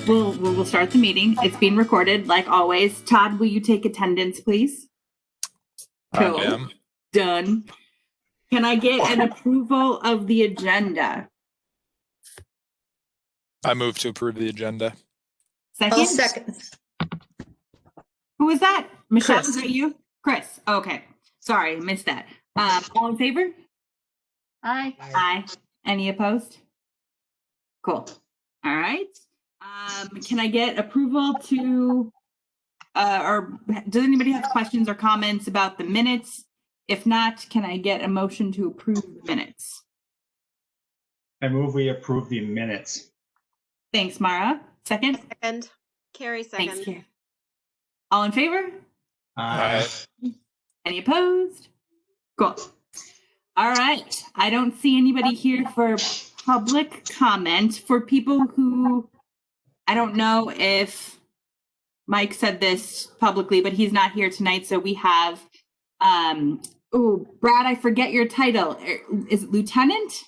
we'll start the meeting. It's being recorded like always. Todd, will you take attendance, please? Cool. I am. Done. Can I get an approval of the agenda? I move to approve the agenda. Second? I'll second. Who was that? Michelle, Chris. is that you? Chris. Okay. Sorry, missed that. All in favor? Aye. Aye. Any opposed? Cool. All right. Can I get approval to, or does anybody have questions or comments about the minutes? If not, can I get a motion to approve the minutes? I move we approve the minutes. Thanks, Mara. Second? Second. Carrie, second. Thanks, Carrie. All in favor? Aye. Any opposed? Cool. All right. I don't see anybody here for public comment. For people who, I don't know if Mike said this publicly, but he's not here tonight. So we have, Brad, I forget your title. Is it Lieutenant?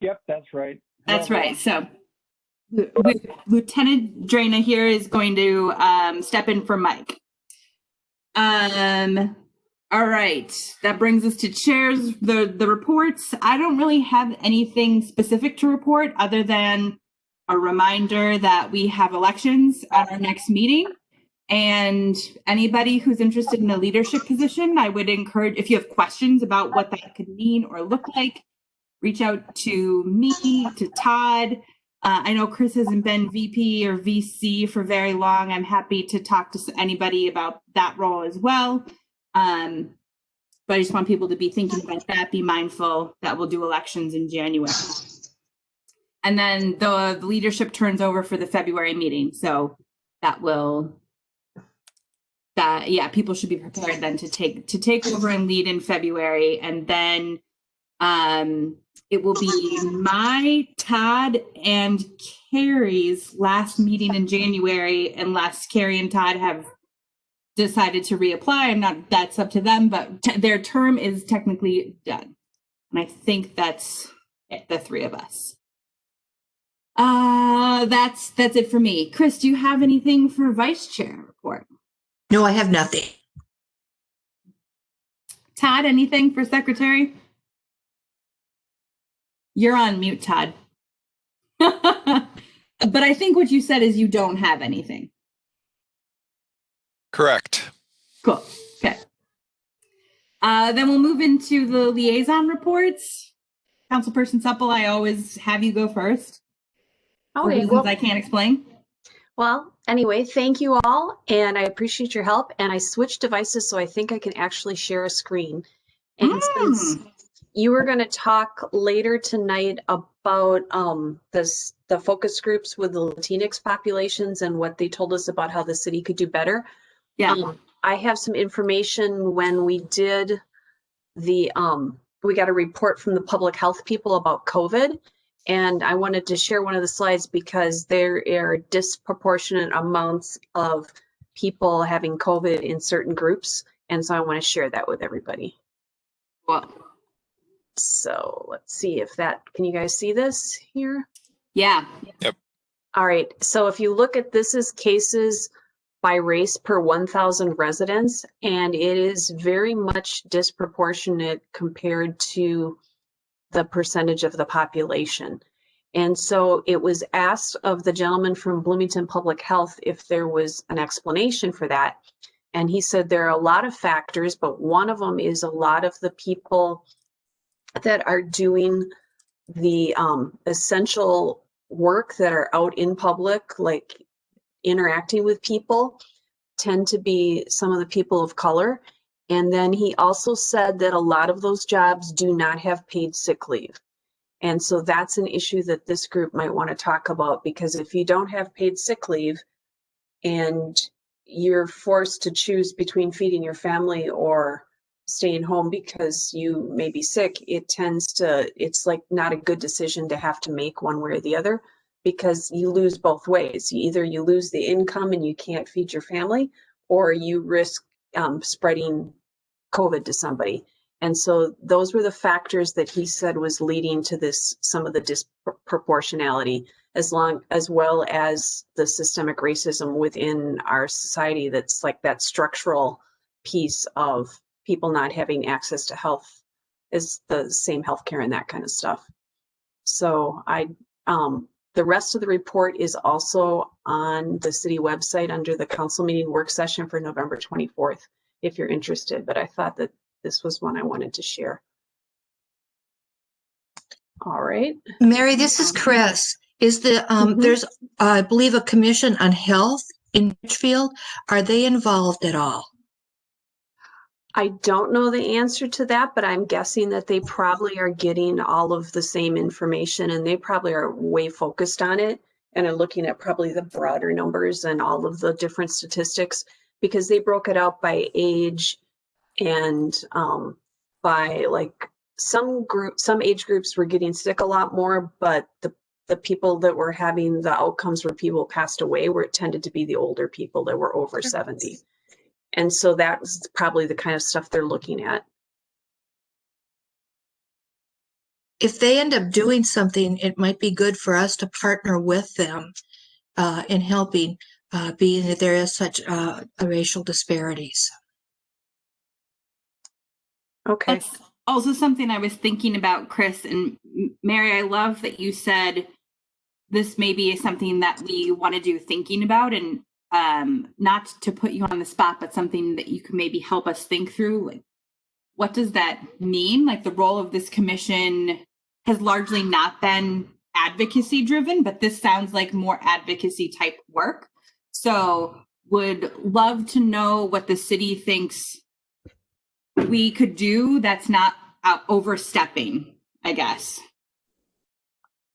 Yep, that's right. That's right. So Lieutenant Drana here is going to step in for Mike. All right, that brings us to chairs, the reports. I don't really have anything specific to report other than a reminder that we have elections at our next meeting. And anybody who's interested in a leadership position, I would encourage, if you have questions about what that could mean or look like, reach out to me, to Todd. I know Chris hasn't been VP or VC for very long. I'm happy to talk to anybody about that role as well. But I just want people to be thinking about that, be mindful that we'll do elections in January. And then the leadership turns over for the February meeting. So people should be prepared then to take over and lead in February. And then it will be my, Todd, and Carrie's last meeting in January, unless Carrie and Todd have decided to reapply. That's up to them, but their term is technically done. And I think that's it, the three of us. That's it for me. Chris, do you have anything for vice chair report? No, I have nothing. Todd, anything for secretary? You're on mute, Todd. But I think what you said is you don't have anything. Correct. Cool. Okay. Then we'll move into the liaison reports. Councilperson Supple, I always have you go first. For reasons I can't explain. Well, anyway, thank you all, and I appreciate your help. And I switched devices, so I think I can actually share a screen. And since you were going to talk later tonight about the focus groups with the Latinx populations and what they told us about how the city could do better. Yeah. I have some information when we did we got a report from the public health people about COVID. And I wanted to share one of the slides because there are disproportionate amounts of people having COVID in certain groups. And so I want to share that with everybody. Well, so let's see if can you guys see this here? yeah. Yep. All right. So if you look at this as cases by race per 1,000 residents, and it is very much disproportionate compared to the percentage of the population. And so it was asked of the gentleman from Bloomington Public Health if there was an explanation for that. And he said there are a lot of factors, but one of them is a lot of the people that are doing the essential work that are out in public, like interacting with people, tend to be some of the people of color. And then he also said that a lot of those jobs do not have paid sick leave. And so that's an issue that this group might want to talk about, because if you don't have paid sick leave and you're forced to choose between feeding your family or staying home because you may be sick, it's like not a good decision to have to make one way or the other, because you lose both ways. Either you lose the income and you can't feed your family, or you risk spreading COVID to somebody. And so those were the factors that he said was leading to this, some of the disproportionality, as well as the systemic racism within our society. That's like that structural piece of people not having access to health, is the same healthcare and that kind of stuff. So the rest of the report is also on the city website under the council meeting work session for November 24th, if you're interested. But I thought that this was one I wanted to share. All right. Mary, this is Chris. Is the, Mhm. there's, I believe, a commission on health in Richfield. Are they involved at all? I don't know the answer to that, but I'm guessing that they probably are getting all of the same information, and they probably are way focused on it and are looking at probably the broader numbers and all of the different statistics, because they broke it out by age and by like some age groups were getting sick a lot more, but the people that were having the outcomes where people passed away were, it tended to be the older people that were over 70. And so that's probably the kind of stuff they're looking at. If they end up doing something, it might be good for us to partner with them in helping, being that there is such racial disparities. Okay. That's also something I was thinking about, Chris and Mary. I love that you said this maybe is something that we want to do thinking about, and not to put you on the spot, but something that you can maybe help us think through. Like, what does that mean? Like, the role of this commission has largely not been advocacy driven, but this sounds like more advocacy type work. So would love to know what the city thinks we could do that's not overstepping, I guess.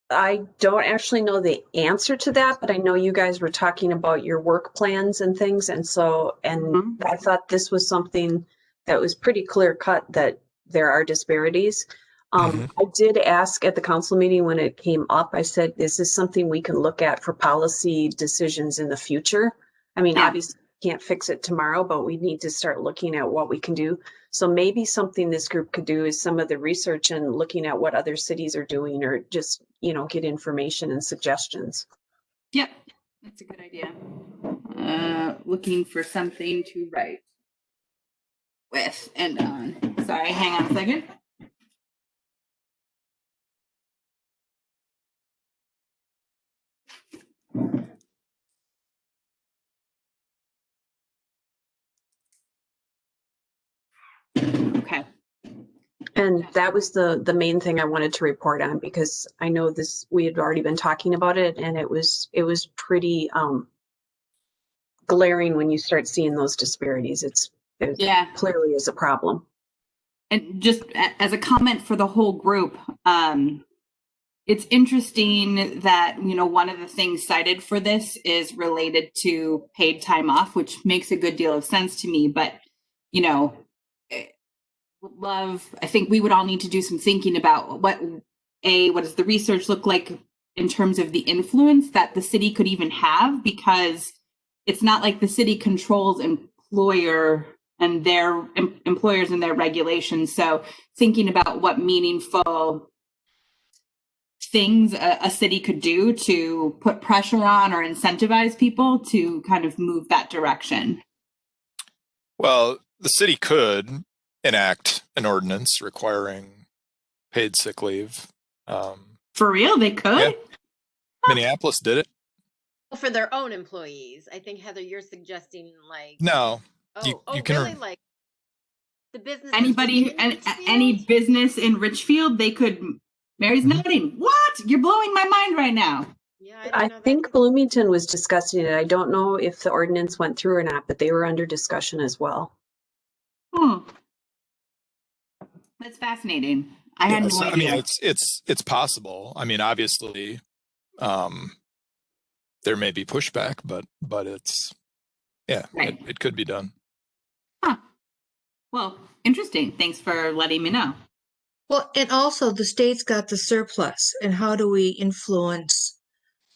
I don't actually know the answer to that, but I know you guys were talking about your work plans and things. And so, I thought this was something that was pretty clear cut, that there are disparities. I did ask at the council meeting when it came up, I said, is this something we can look at for policy decisions in the future? I mean, Yeah. obviously can't fix it tomorrow, but we need to start looking at what we can do. So maybe something this group could do is some of the research and looking at what other cities are doing, or just, get information and suggestions. Yep, that's a good idea. Looking for something to write with and on. Sorry, hang on a second. Okay. And that was the main thing I wanted to report on, because I know this, we had already been talking about it, and it was pretty glaring when you start seeing those disparities. It Yeah. clearly is a problem. And just as a comment for the whole group, it's interesting that, one of the things cited for this is related to paid time off, which makes a good deal of sense to me. But, I think we would all need to do some thinking about what does the research look like in terms of the influence that the city could even have, because it's not like the city controls employers and their regulations. So thinking about what meaningful things a city could do to put pressure on or incentivize people to kind of move that direction. Well, the city could enact an ordinance requiring paid sick leave. For real, they could? Yeah. Minneapolis did it. For their own employees. I think, Heather, you're suggesting like. No, Oh, you can really? Like the business. Anybody, any business in Richfield, they could. Mary's nodding. What? You're blowing my mind right now. Yeah, I think Bloomington was discussing it. I don't know if the ordinance went through or not, but they were under discussion as well. That's fascinating. I had no idea. I mean, it's possible. I mean, obviously, there may be pushback, but it's, Right. it could be done. Huh. Well, interesting. Thanks for letting me know. Well, and also the state's got the surplus, and how do we influence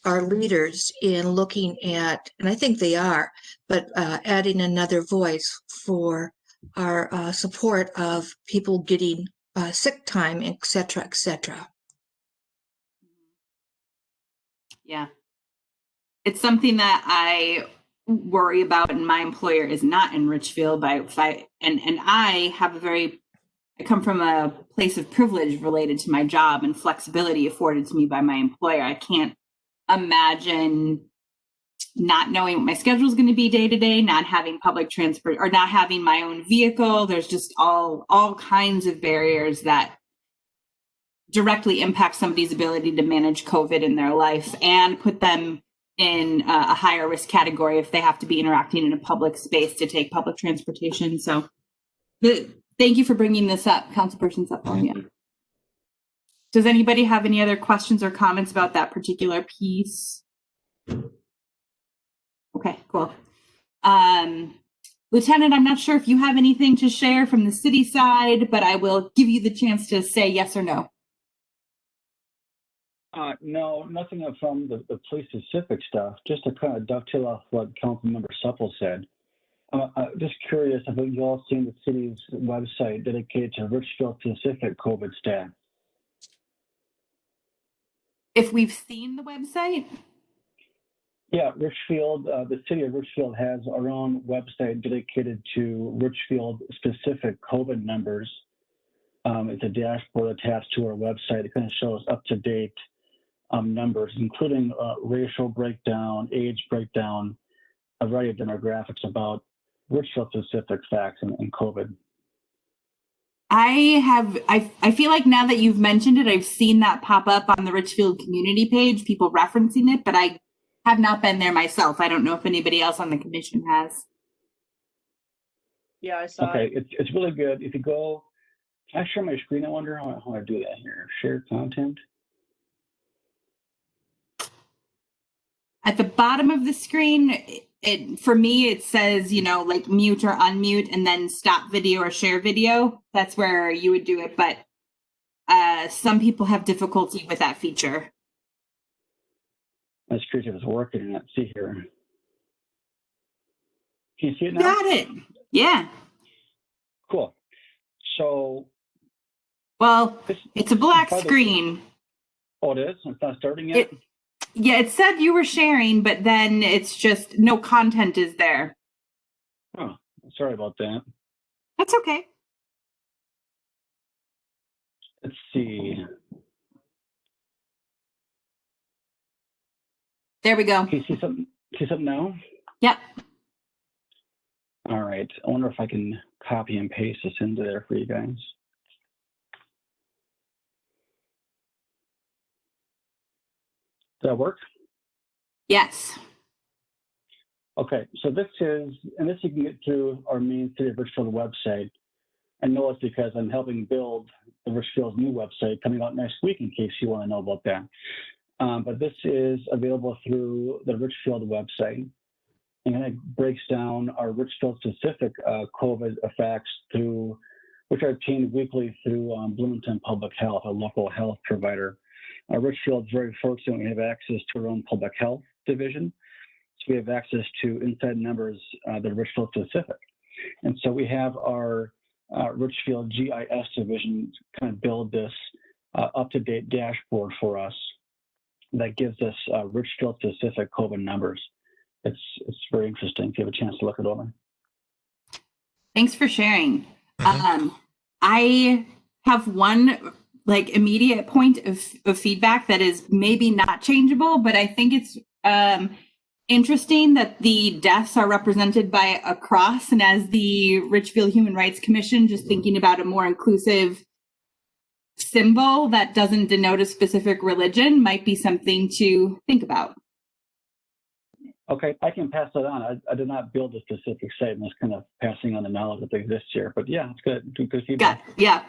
our leaders in looking at, and I think they are, but adding another voice for support of people getting sick time, et cetera, et cetera. Yeah. It's something that I worry about, and my employer is not in Richfield. And I have I come from a place of privilege related to my job and flexibility afforded to me by my employer. I can't imagine not knowing what my schedule is going to be day to day, not having public transport or not having my own vehicle. There's just all kinds of barriers that directly impact somebody's ability to manage COVID in their life and put them in a higher risk category if they have to be interacting in a public space to take public transportation. So thank you for bringing this up, Councilperson Sepulveda. Does anybody have any other questions or comments about that particular piece? Okay, cool. Lieutenant, I'm not sure if you have anything to share from the city side, but I will give you the chance to say yes or no. No, nothing from the police specific stuff, just to kind of dovetail off what Councilmember Supple said. Just curious if you all seen the city's website dedicated to Richfield specific COVID staff. If we've seen the website? Yeah, Richfield, the city of Richfield has our own website dedicated to Richfield specific COVID numbers. It's a dashboard attached to our website. It kind of shows up to date numbers, including racial breakdown, age breakdown, a variety of demographics about Richfield specific facts and COVID. I feel like now that you've mentioned it, I've seen that pop up on the Richfield community page, people referencing it, but I have not been there myself. I don't know if anybody else on the commission has. Yeah, I saw Okay, it. it's really good. If you go, can I share my screen? I wonder how I do that here. Share content. At the bottom of the screen, for me, it says, like mute or unmute and then stop video or share video. That's where you would do it. But some people have difficulty with that feature. That's curious if it's working. Let's see here. Can you see it now? Got it. Yeah. Cool. So. Well, it's a black screen. Oh, it is? It's not starting yet? Yeah, it said you were sharing, but then it's just no content is there. Oh, sorry about that. That's okay. Let's see. There we go. Can you see something now? Yep. All right. I wonder if I can copy and paste this into there for you guys. Does that work? Yes. Okay, so this you can get through our main City of Richfield website. I know it's because I'm helping build the Richfield's new website coming out next week in case you want to know about that. But this is available through the Richfield website. And it breaks down our Richfield specific COVID effects which are obtained weekly through Bloomington Public Health, a local health provider. Richfield's very fortunate we have access to our own public health division. So we have access to inside numbers that are Richfield specific. And so we have our Richfield GIS division kind of build this up-to-date dashboard for us that gives us Richfield specific COVID numbers. It's very interesting if you have a chance to look it over. Thanks for sharing. I have one immediate point of feedback that is maybe not changeable, but I think it's interesting that the deaths are represented by a cross. And as the Richfield Human Rights Commission, just thinking about a more inclusive symbol that doesn't denote a specific religion might be something to think about. Okay, I can pass that on. I did not build a specific site, and that's kind of passing on the knowledge that exists here. But yeah, it's good. Good feedback. Yeah.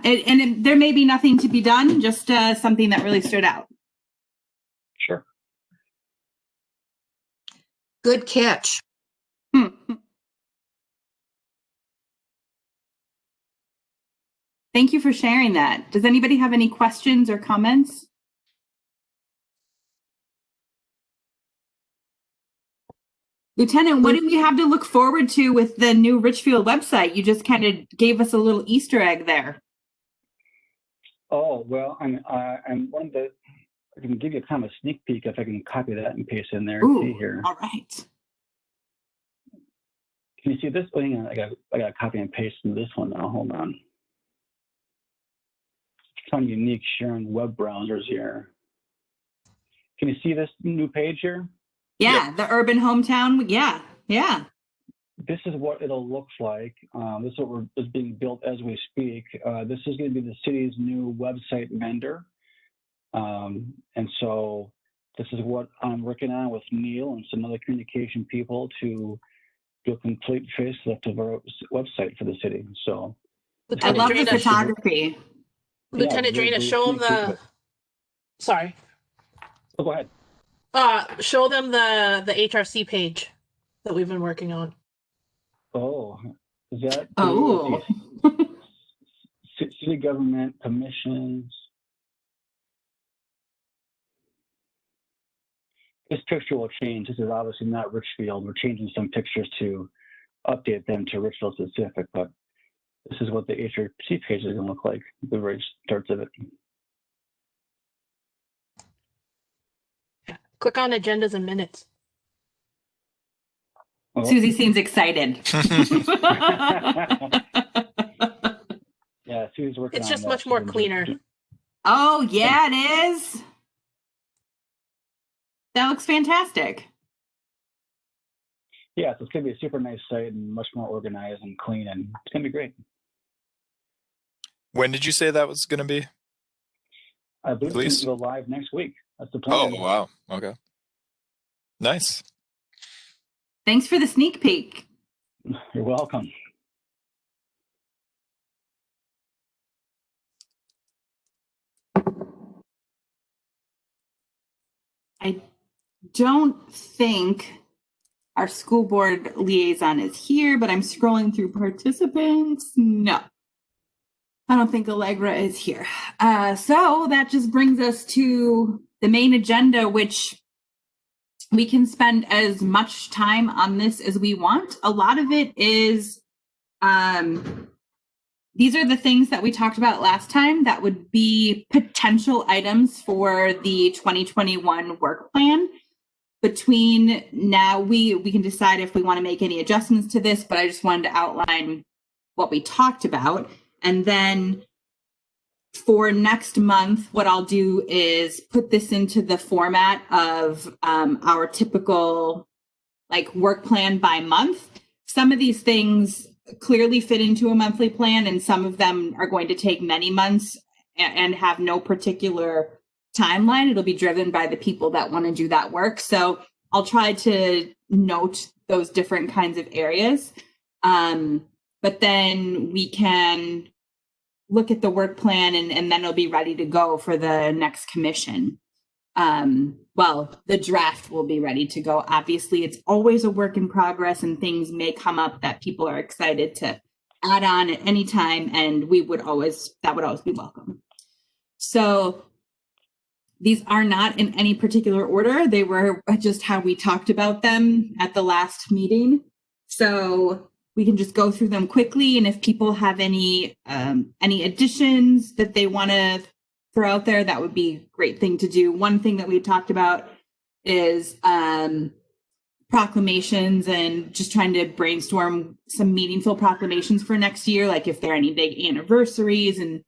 There may be nothing to be done, just something that really stood out. Sure. Good catch. Thank you for sharing that. Does anybody have any questions or comments? Lieutenant, what do we have to look forward to with the new Richfield website? You just kind of gave us a little Easter egg there. Oh, well, I'm one of the, I can give you kind of a sneak peek if I can copy that and paste in there. Ooh, See here. all right. Can you see this? Oh, hang on. I got to copy and paste in this one now. Hold on. It's kind of unique sharing web browsers here. Can you see this new page here? Yeah, the urban hometown. Yeah, yeah. This is what it'll look like. This is what is being built as we speak. This is going to be the city's new website vendor. And so this is what I'm working on with Neil and some other communication people to do a complete facelift of our website for the city. So I Lieutenant love the Drina, photography. Lieutenant very, Drina, very show them sneak peek of the. it. Sorry. Oh, go ahead. Show them the HRC page that we've been working on. Oh, is that Oh. city government commissions? This picture will change. This is obviously not Richfield. We're changing some pictures to update them to Richfield specific, but this is what the HRC page is going to look like, the very starts of it. Click on agendas and minutes. Oh. Susie seems excited. Yeah, Susie's working It's on just that. much more cleaner. Oh, yeah, it is. That looks fantastic. Yeah, so it's going to be a super nice site and much more organized and clean, and it's going to be great. When did you say that was going to be? I believe Please. it's going to go live next week. That's the plan. Oh, wow. Okay. Nice. Thanks for the sneak peek. You're welcome. I don't think our school board liaison is here, but I'm scrolling through participants. No, I don't think Allegra is here. So that just brings us to the main agenda, which we can spend as much time on this as we want. A lot of it is, these are the things that we talked about last time that would be potential items for the 2021 work plan. Between now, we can decide if we want to make any adjustments to this, but I just wanted to outline what we talked about. And then for next month, what I'll do is put this into the format of our typical like work plan by month. Some of these things clearly fit into a monthly plan, and some of them are going to take many months and have no particular timeline. It'll be driven by the people that want to do that work. So I'll try to note those different kinds of areas. But then we can look at the work plan and then it'll be ready to go for the next commission. Well, the draft will be ready to go. Obviously, it's always a work in progress and things may come up that people are excited to add on at any time, and that would always be welcome. So these are not in any particular order. They were just how we talked about them at the last meeting. So we can just go through them quickly. And if people have any additions that they want to throw out there, that would be a great thing to do. One thing that we talked about is proclamations and just trying to brainstorm some meaningful proclamations for next year. Like if there are any big anniversaries, and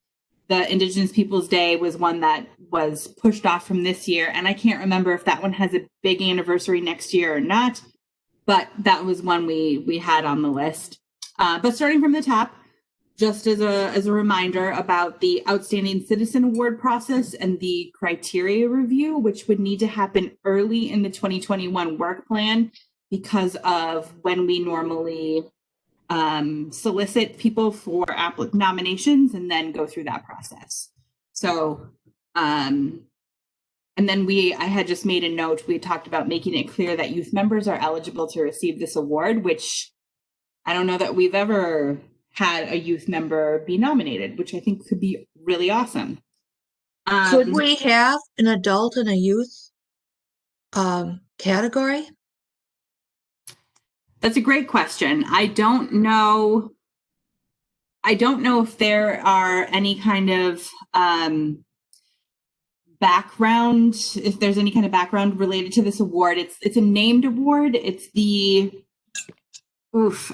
the Indigenous Peoples Day was one that was pushed off from this year. And I can't remember if that one has a big anniversary next year or not, but that was one we had on the list. But starting from the top, just as a reminder about the Outstanding Citizen Award process and the criteria review, which would need to happen early in the 2021 work plan because of when we normally solicit people for nominations and then go through that process. So, and then I had just made a note, we talked about making it clear that youth members are eligible to receive this award, which I don't know that we've ever had a youth member be nominated, which I think could be really awesome. Could we have an adult and a youth category? That's a great question. I don't know if there are any kind of background, if there's any kind of background related to this award. It's a named award. It's the,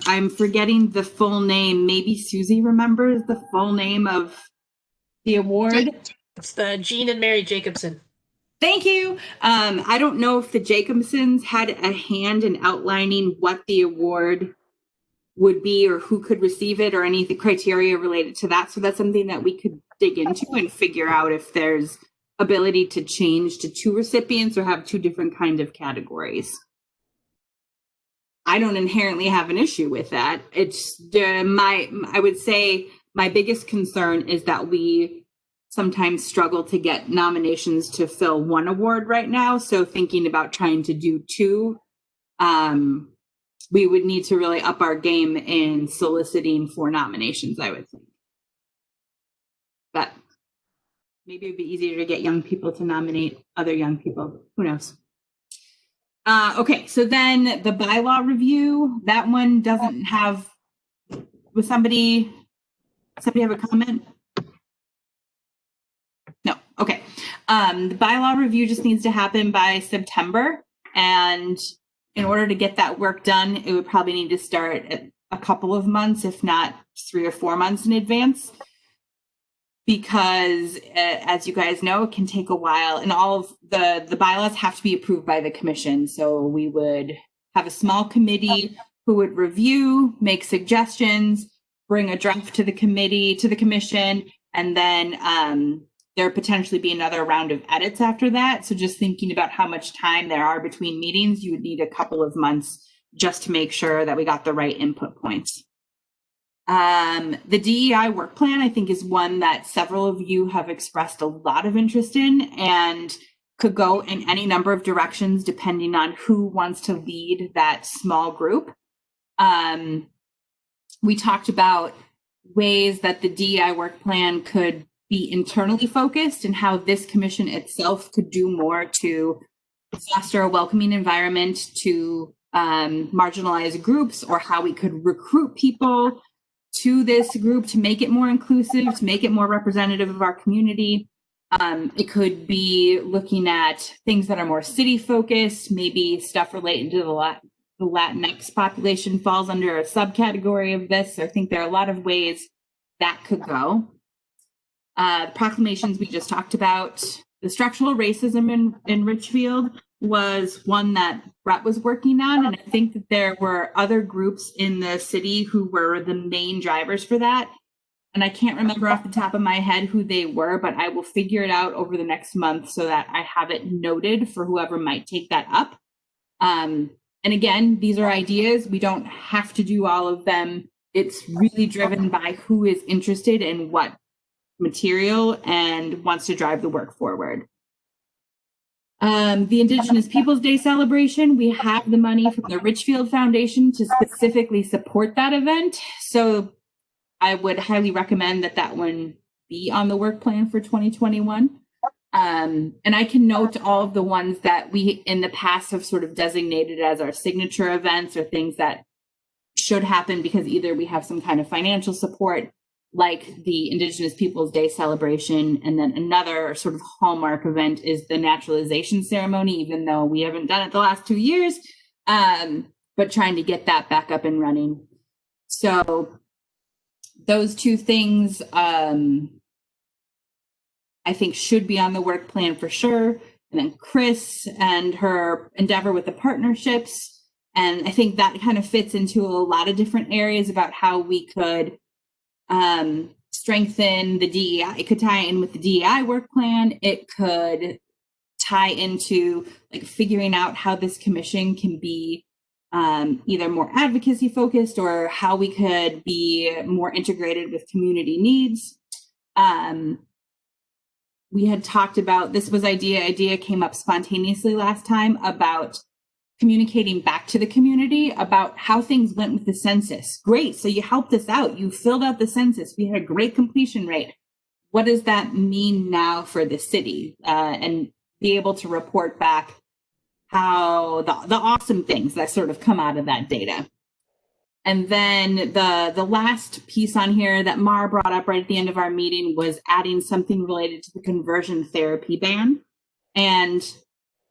I'm forgetting the full name. Maybe Susie remembers the full name of the award. It's the Jean and Mary Jacobson. Thank you. I don't know if the Jacobsons had a hand in outlining what the award would be or who could receive it or any of the criteria related to that. So that's something that we could dig into and figure out if there's ability to change to 2 recipients or have 2 different kind of categories. I don't inherently have an issue with that. It's I would say my biggest concern is that we sometimes struggle to get nominations to fill 1 award right now. So thinking about trying to do 2, we would need to really up our game in soliciting for nominations, I would think. But maybe it'd be easier to get young people to nominate other young people. Who knows? Okay, so then the bylaw review, that one doesn't have, was somebody have a comment? No, okay. The bylaw review just needs to happen by September, and in order to get that work done, it would probably need to start at a couple of months, if not 3 or 4 months in advance, because as you guys know, it can take a while, and all of the bylaws have to be approved by the commission. So we would have a small committee who would review, make suggestions, bring a draft to the commission, and then there potentially be another round of edits after that. So just thinking about how much time there are between meetings, you would need a couple of months just to make sure that we got the right input points. The DEI work plan, I think, is one that several of you have expressed a lot of interest in and could go in any number of directions depending on who wants to lead that small group. We talked about ways that the DEI work plan could be internally focused and how this commission itself could do more to foster a welcoming environment to marginalized groups, or how we could recruit people to this group to make it more inclusive, to make it more representative of our community. It could be looking at things that are more city focused, maybe stuff related to the Latinx population falls under a subcategory of this. So I think there are a lot of ways that could go. Proclamations we just talked about. The structural racism in Richfield was one that Brett was working on, and I think that there were other groups in the city who were the main drivers for that. And I can't remember off the top of my head who they were, but I will figure it out over the next month so that I have it noted for whoever might take that up. And again, these are ideas. We don't have to do all of them. It's really driven by who is interested in what material and wants to drive the work forward. The Indigenous Peoples Day celebration, we have the money from the Richfield Foundation to specifically support that event. So I would highly recommend that that one be on the work plan for 2021. And I can note all of the ones that we in the past have sort of designated as our signature events or things that should happen because either we have some kind of financial support, like the Indigenous Peoples Day celebration, and then another sort of hallmark event is the naturalization ceremony, even though we haven't done it the last 2 years, but trying to get that back up and running. So those 2 things I think should be on the work plan for sure. And then Chris and her endeavor with the partnerships. And I think that kind of fits into a lot of different areas about how we could strengthen the DEI. It could tie in with the DEI work plan. It could tie into like figuring out how this commission can be either more advocacy focused or how we could be more integrated with community needs. We had talked about, this was idea came up spontaneously last time about communicating back to the community about how things went with the census. Great, so you helped us out. You filled out the census. We had a great completion rate. What does that mean now for the city? And be able to report back how the awesome things that sort of come out of that data. And then the last piece on here that Mara brought up right at the end of our meeting was adding something related to the conversion therapy ban. And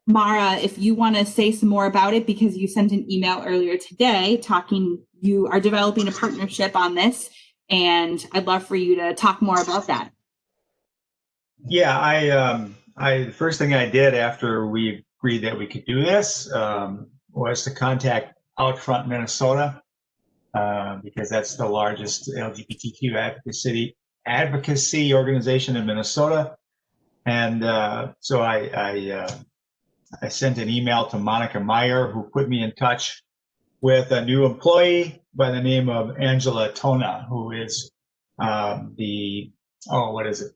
Mara, if you want to say some more about it, because you sent an email earlier today talking, you are developing a partnership on this, and I'd love for you to talk more about that. Yeah, the first thing I did after we agreed that we could do this was to contact Outfront Minnesota, because that's the largest LGBTQ advocacy organization in Minnesota. And so I sent an email to Monica Meyer, who put me in touch with a new employee by the name of Angela Tona, who is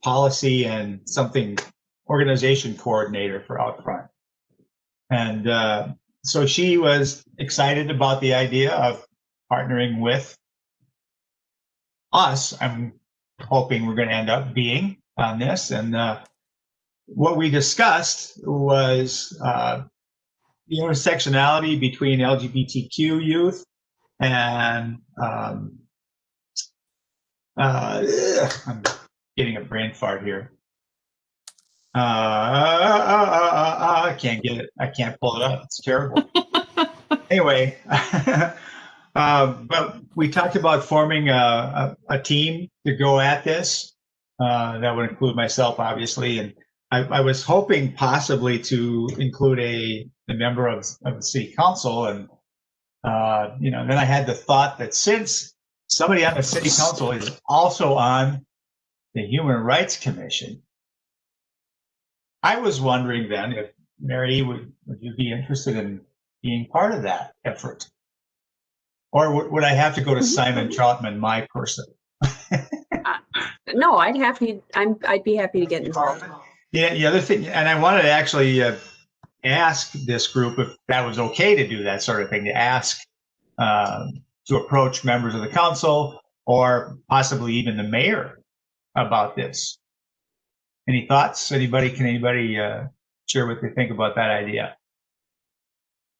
policy and something organization coordinator for Outfront. And so she was excited about the idea of partnering with us. I'm hoping we're going to end up being on this. And what we discussed was the intersectionality between LGBTQ youth and I'm getting a brain fart here. I can't get it. I can't pull it up. It's terrible. Anyway, but we talked about forming a team to go at this. That would include myself, obviously, and I was hoping possibly to include a member of the city council, and then I had the thought that since somebody on the city council is also on the Human Rights Commission, I was wondering then if, Mary, would you be interested in being part of that effort? Or would I have to go to Simon Troutman, my person? No, I'd be happy to get involved. Yeah, the other thing, and I wanted to actually ask this group if that was okay to do that sort of thing, to ask to approach members of the council or possibly even the mayor about this. Any thoughts? Can anybody share what they think about that idea?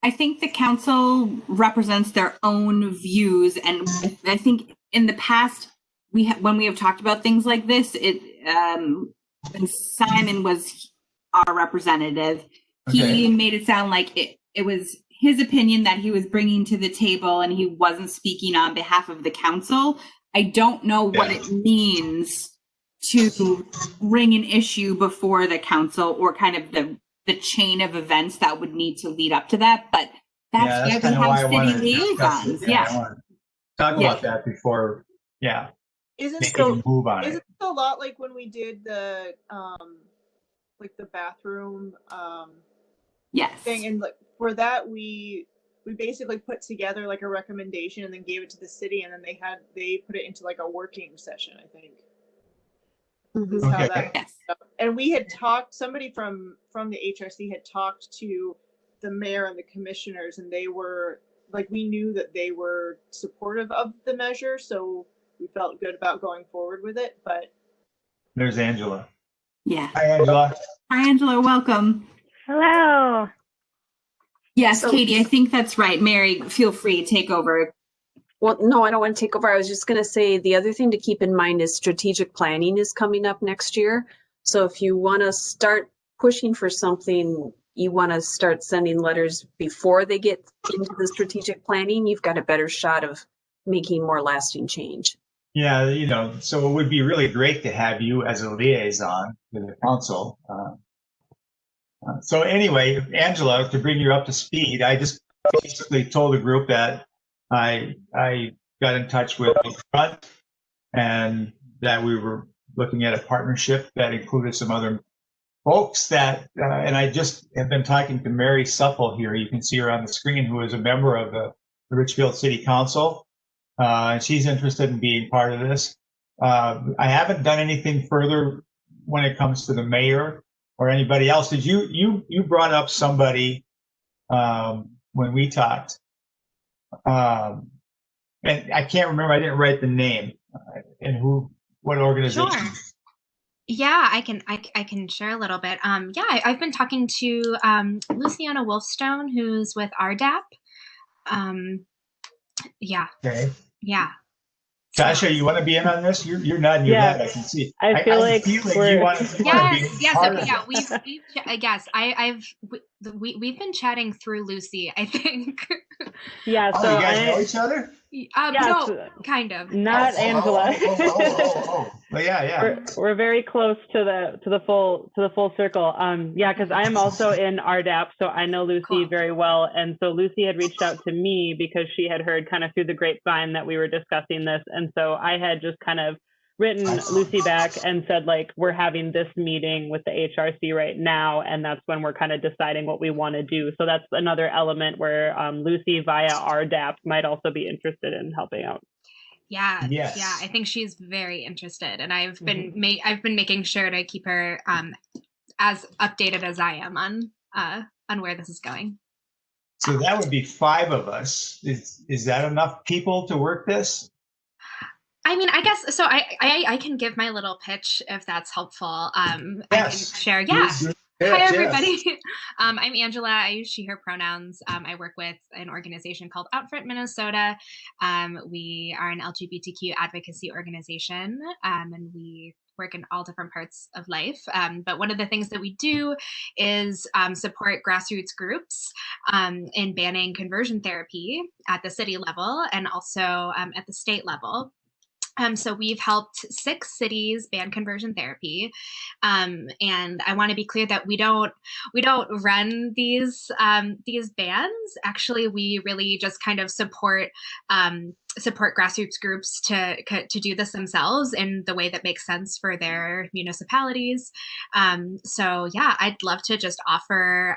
I think the council represents their own views, and I think in the past when we have talked about things like this, when Simon was our representative, he made it sound like it was his opinion that he was bringing to the table, and he wasn't speaking on behalf of the council. I don't know what it means to bring an issue before the council, or kind of the chain of events that would need to lead up to that. But that's kind of why I wanted city to discuss liaisons. it. I want to talk about that before, Isn't making a move on Isn't it. it a lot like when we did the the bathroom Yes. thing, and like for that we basically put together like a recommendation and then gave it to the city, and then they put it into like a working session, I think. Is how that. Yes. And we had talked, somebody from the HRC had talked to the mayor and the commissioners, and they were like, we knew that they were supportive of the measure, so we felt good about going forward with it. But There's Angela. Yeah. Hi, Angela. Hi, Angela. Welcome. Hello. Yes, Katie, I think that's right. Mary, feel free to take over. Well, no, I don't want to take over. I was just going to say the other thing to keep in mind is strategic planning is coming up next year. So if you want to start pushing for something, you want to start sending letters before they get into the strategic planning, you've got a better shot of making more lasting change. Yeah, so it would be really great to have you as a liaison to the council. So anyway, Angela, to bring you up to speed, I just basically told the group that I got in touch with Front and that we were looking at a partnership that included some other folks and I just have been talking to Mary Supple here. You can see her on the screen, who is a member of the Richfield City Council. And she's interested in being part of this. I haven't done anything further when it comes to the mayor or anybody else. Did you brought up somebody when we talked? And I can't remember. I didn't write the name and what organization. Sure. Yeah, I can share a little bit. I've been talking to Luciana Wolfstone, who's with RDAP. Yeah. Okay. Yeah. Tasha, you want to be in on this? You're nodding your Yeah, head. I can see. I feel like you we're. want to be Yes, part of yeah. it. We've been chatting through Lucy, I think. Yeah, Oh, so you guys know each other? Yes, No, kind of. not Angela. Well, yeah. We're very close to the full circle. Yeah, because I am also in RDAP, so I know Lucy Cool. very well. And so Lucy had reached out to me because she had heard kind of through the grapevine that we were discussing this, and so I had just kind of written Lucy back and said, like, we're having this meeting with the HRC right now, and that's when we're kind of deciding what we want to do. So that's another element where Lucy via RDAP might also be interested in helping out. Yeah, Yes. yeah. I think she's very interested, and I've been making sure to keep her as updated as I am on where this is going. So that would be 5 of us. Is that enough people to work this? I mean, I guess so. I can give my little pitch if that's helpful. Yes. I can share. Yeah. Yes, Hi, yes. everybody. I'm Angela. I use she, her pronouns. I work with an organization called Outfront Minnesota. We are an LGBTQ advocacy organization, and we work in all different parts of life. But one of the things that we do is support grassroots groups in banning conversion therapy at the city level and also at the state level. So we've helped 6 cities ban conversion therapy, and I want to be clear that we don't run these bans. Actually, we really just kind of support grassroots groups to do this themselves in the way that makes sense for their municipalities. So yeah, I'd love to just offer.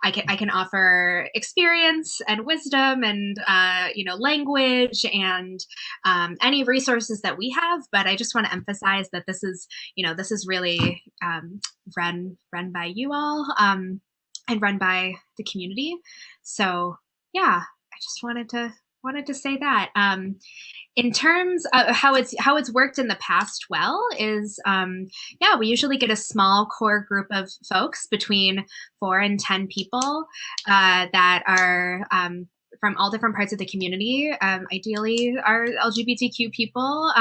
I can offer experience and wisdom and language and any resources that we have, but I just want to emphasize that this is really run by you all and run by the community. So yeah, I just wanted to say that. In terms of how it's worked in the past is we usually get a small core group of folks between 4 and 10 people that are from all different parts of the community, ideally are LGBTQ people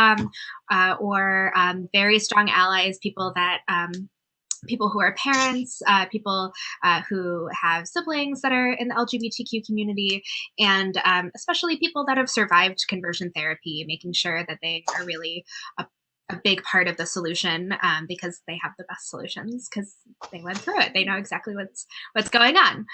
or very strong allies, people who are parents, people who have siblings that are in the LGBTQ community, and especially people that have survived conversion therapy, making sure that they are really a big part of the solution because they have the best solutions because they went through it. They know exactly what's going on.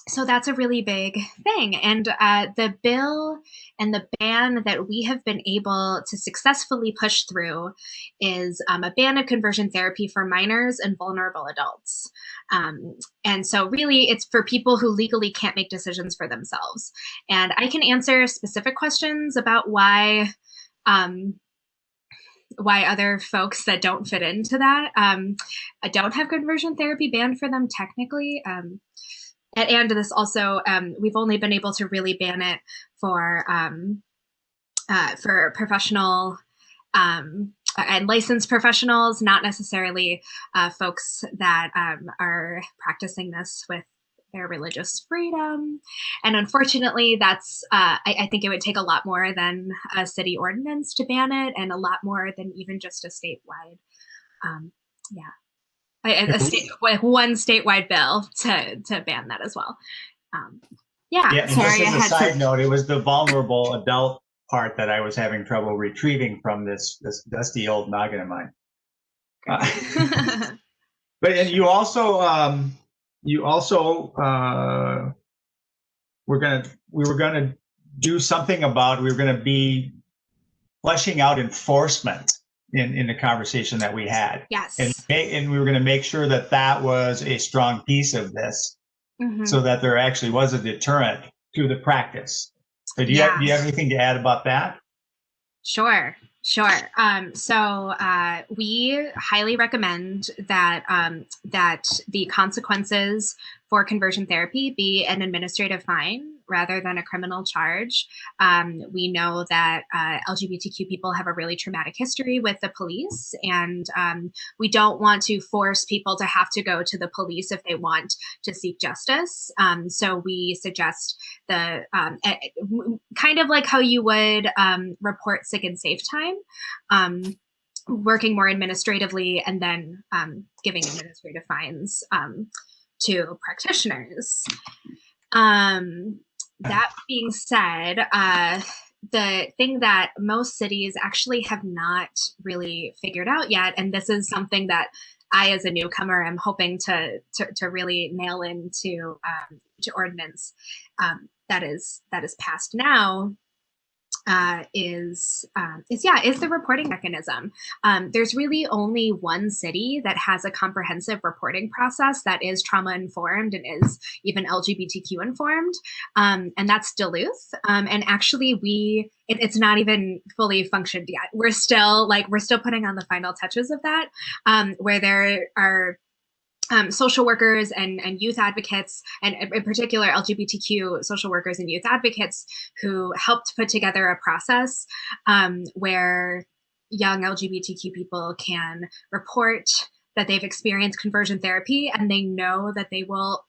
So that's a really big thing. And the bill and the ban that we have been able to successfully push through is a ban of conversion therapy for minors and vulnerable adults. And so really it's for people who legally can't make decisions for themselves. And I can answer specific questions about why other folks that don't fit into that don't have conversion therapy banned for them technically. And this also, we've only been able to really ban it for professional and licensed professionals, not necessarily folks that are practicing this with their religious freedom. And unfortunately, that's I think it would take a lot more than a city ordinance to ban it, and a lot more than even just a statewide. One statewide bill to ban that as well. Yeah, and just as a side note, it was the vulnerable adult part that I was having trouble retrieving from this dusty old noggin of mine. But you also we were gonna do something about, we were gonna be fleshing out enforcement in the conversation that we had. Yes. And we were going to make sure that was a strong piece of this, so that there actually was a deterrent to the practice. So do you have anything to add about that? Sure. So we highly recommend that that the consequences for conversion therapy be an administrative fine rather than a criminal charge. We know that LGBTQ people have a really traumatic history with the police, and we don't want to force people to have to go to the police if they want to seek justice. So we suggest the kind of like how you would report sick and safe time, working more administratively and then giving administrative fines to practitioners. That being said, the thing that most cities actually have not really figured out yet, and this is something that I, as a newcomer, am hoping to really nail into to ordinance that is passed now, is the reporting mechanism. There's really only one city that has a comprehensive reporting process that is trauma informed and is even LGBTQ informed, and that's Duluth. And actually, it's not even fully functioned yet. We're still putting on the final touches of that, where there are social workers and youth advocates, and in particular LGBTQ social workers and youth advocates, who helped put together a process where young LGBTQ people can report that they've experienced conversion therapy, and they know that they will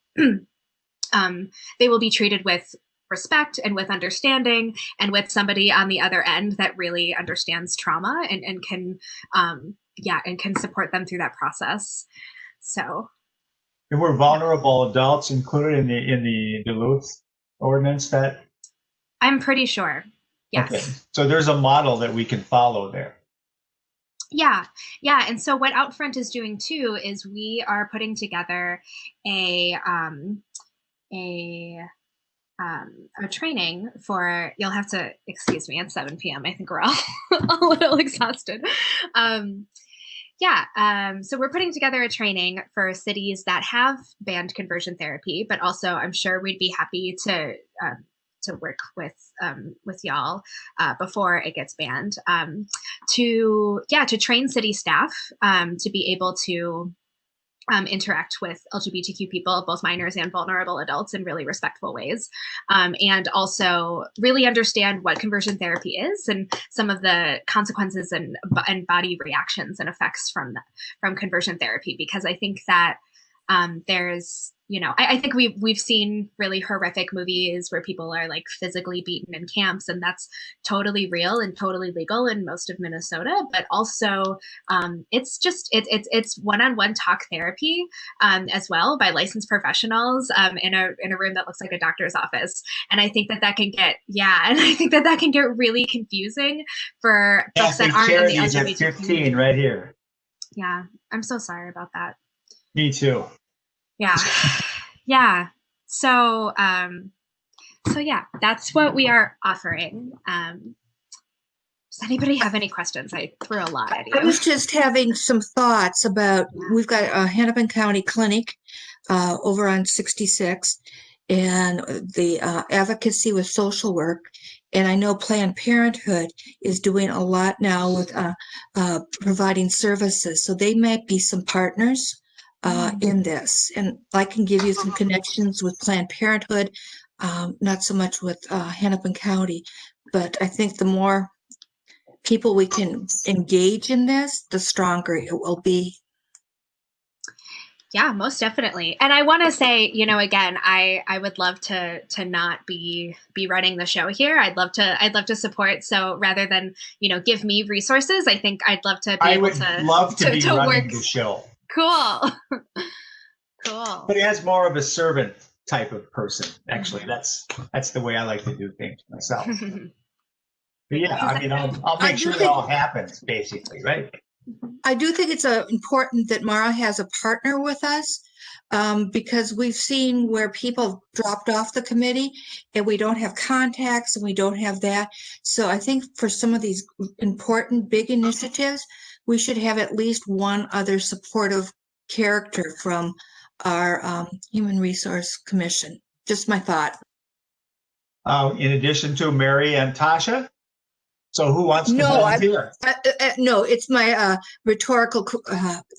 be treated with respect and with understanding, and with somebody on the other end that really understands trauma and can support them through that process. So, and were vulnerable adults included in the Duluth ordinance? That I'm pretty sure. Yes. Okay. So there's a model that we can follow there. Yeah. And so what Outfront is doing too is we are putting together a training for. You'll have to excuse me. It's 7 p.m. I think we're all a little exhausted. So we're putting together a training for cities that have banned conversion therapy, but also I'm sure we'd be happy to work with y'all before it gets banned, to train city staff to be able to interact with LGBTQ people, both minors and vulnerable adults, in really respectful ways, and also really understand what conversion therapy is and some of the consequences and body reactions and effects from conversion therapy. Because I think that there's, I think we've seen really horrific movies where people are like physically beaten in camps, and that's totally real and totally legal in most of Minnesota. But also, it's one-on-one talk therapy as well by licensed professionals in a room that looks like a doctor's office. And I think that can get really confusing for folks that aren't in the LGBT at 15 right here. Yeah, I'm so sorry about that. Me too. Yeah. So that's what we are offering. Does anybody have any questions? I threw a lot at you. I was just having some thoughts about, we've got a Hennepin County Clinic over on 66, and the advocacy with social work. And I know Planned Parenthood is doing a lot now with providing services. So they might be some partners in this, and I can give you some connections with Planned Parenthood, not so much with Hennepin County, but I think the more people we can engage in this, the stronger it will be. Yeah, most definitely. And I want to say, again, I would love to not be running the show here. I'd love to support. So rather than, give me resources, I think I'd love to be able to. I would love to be running work. the show. Cool. But he has more of a servant type of person. Actually, that's the way I like to do things myself. But yeah, I mean, I'll make sure it all happens, basically, right? I do think it's important that Mara has a partner with us, because we've seen where people dropped off the committee and we don't have contacts and we don't have that. So I think for some of these important big initiatives, we should have at least one other supportive character from our Human Resource Commission. Just my thought. In addition to Mary and Tasha? So who wants to No, volunteer? No, it's my rhetorical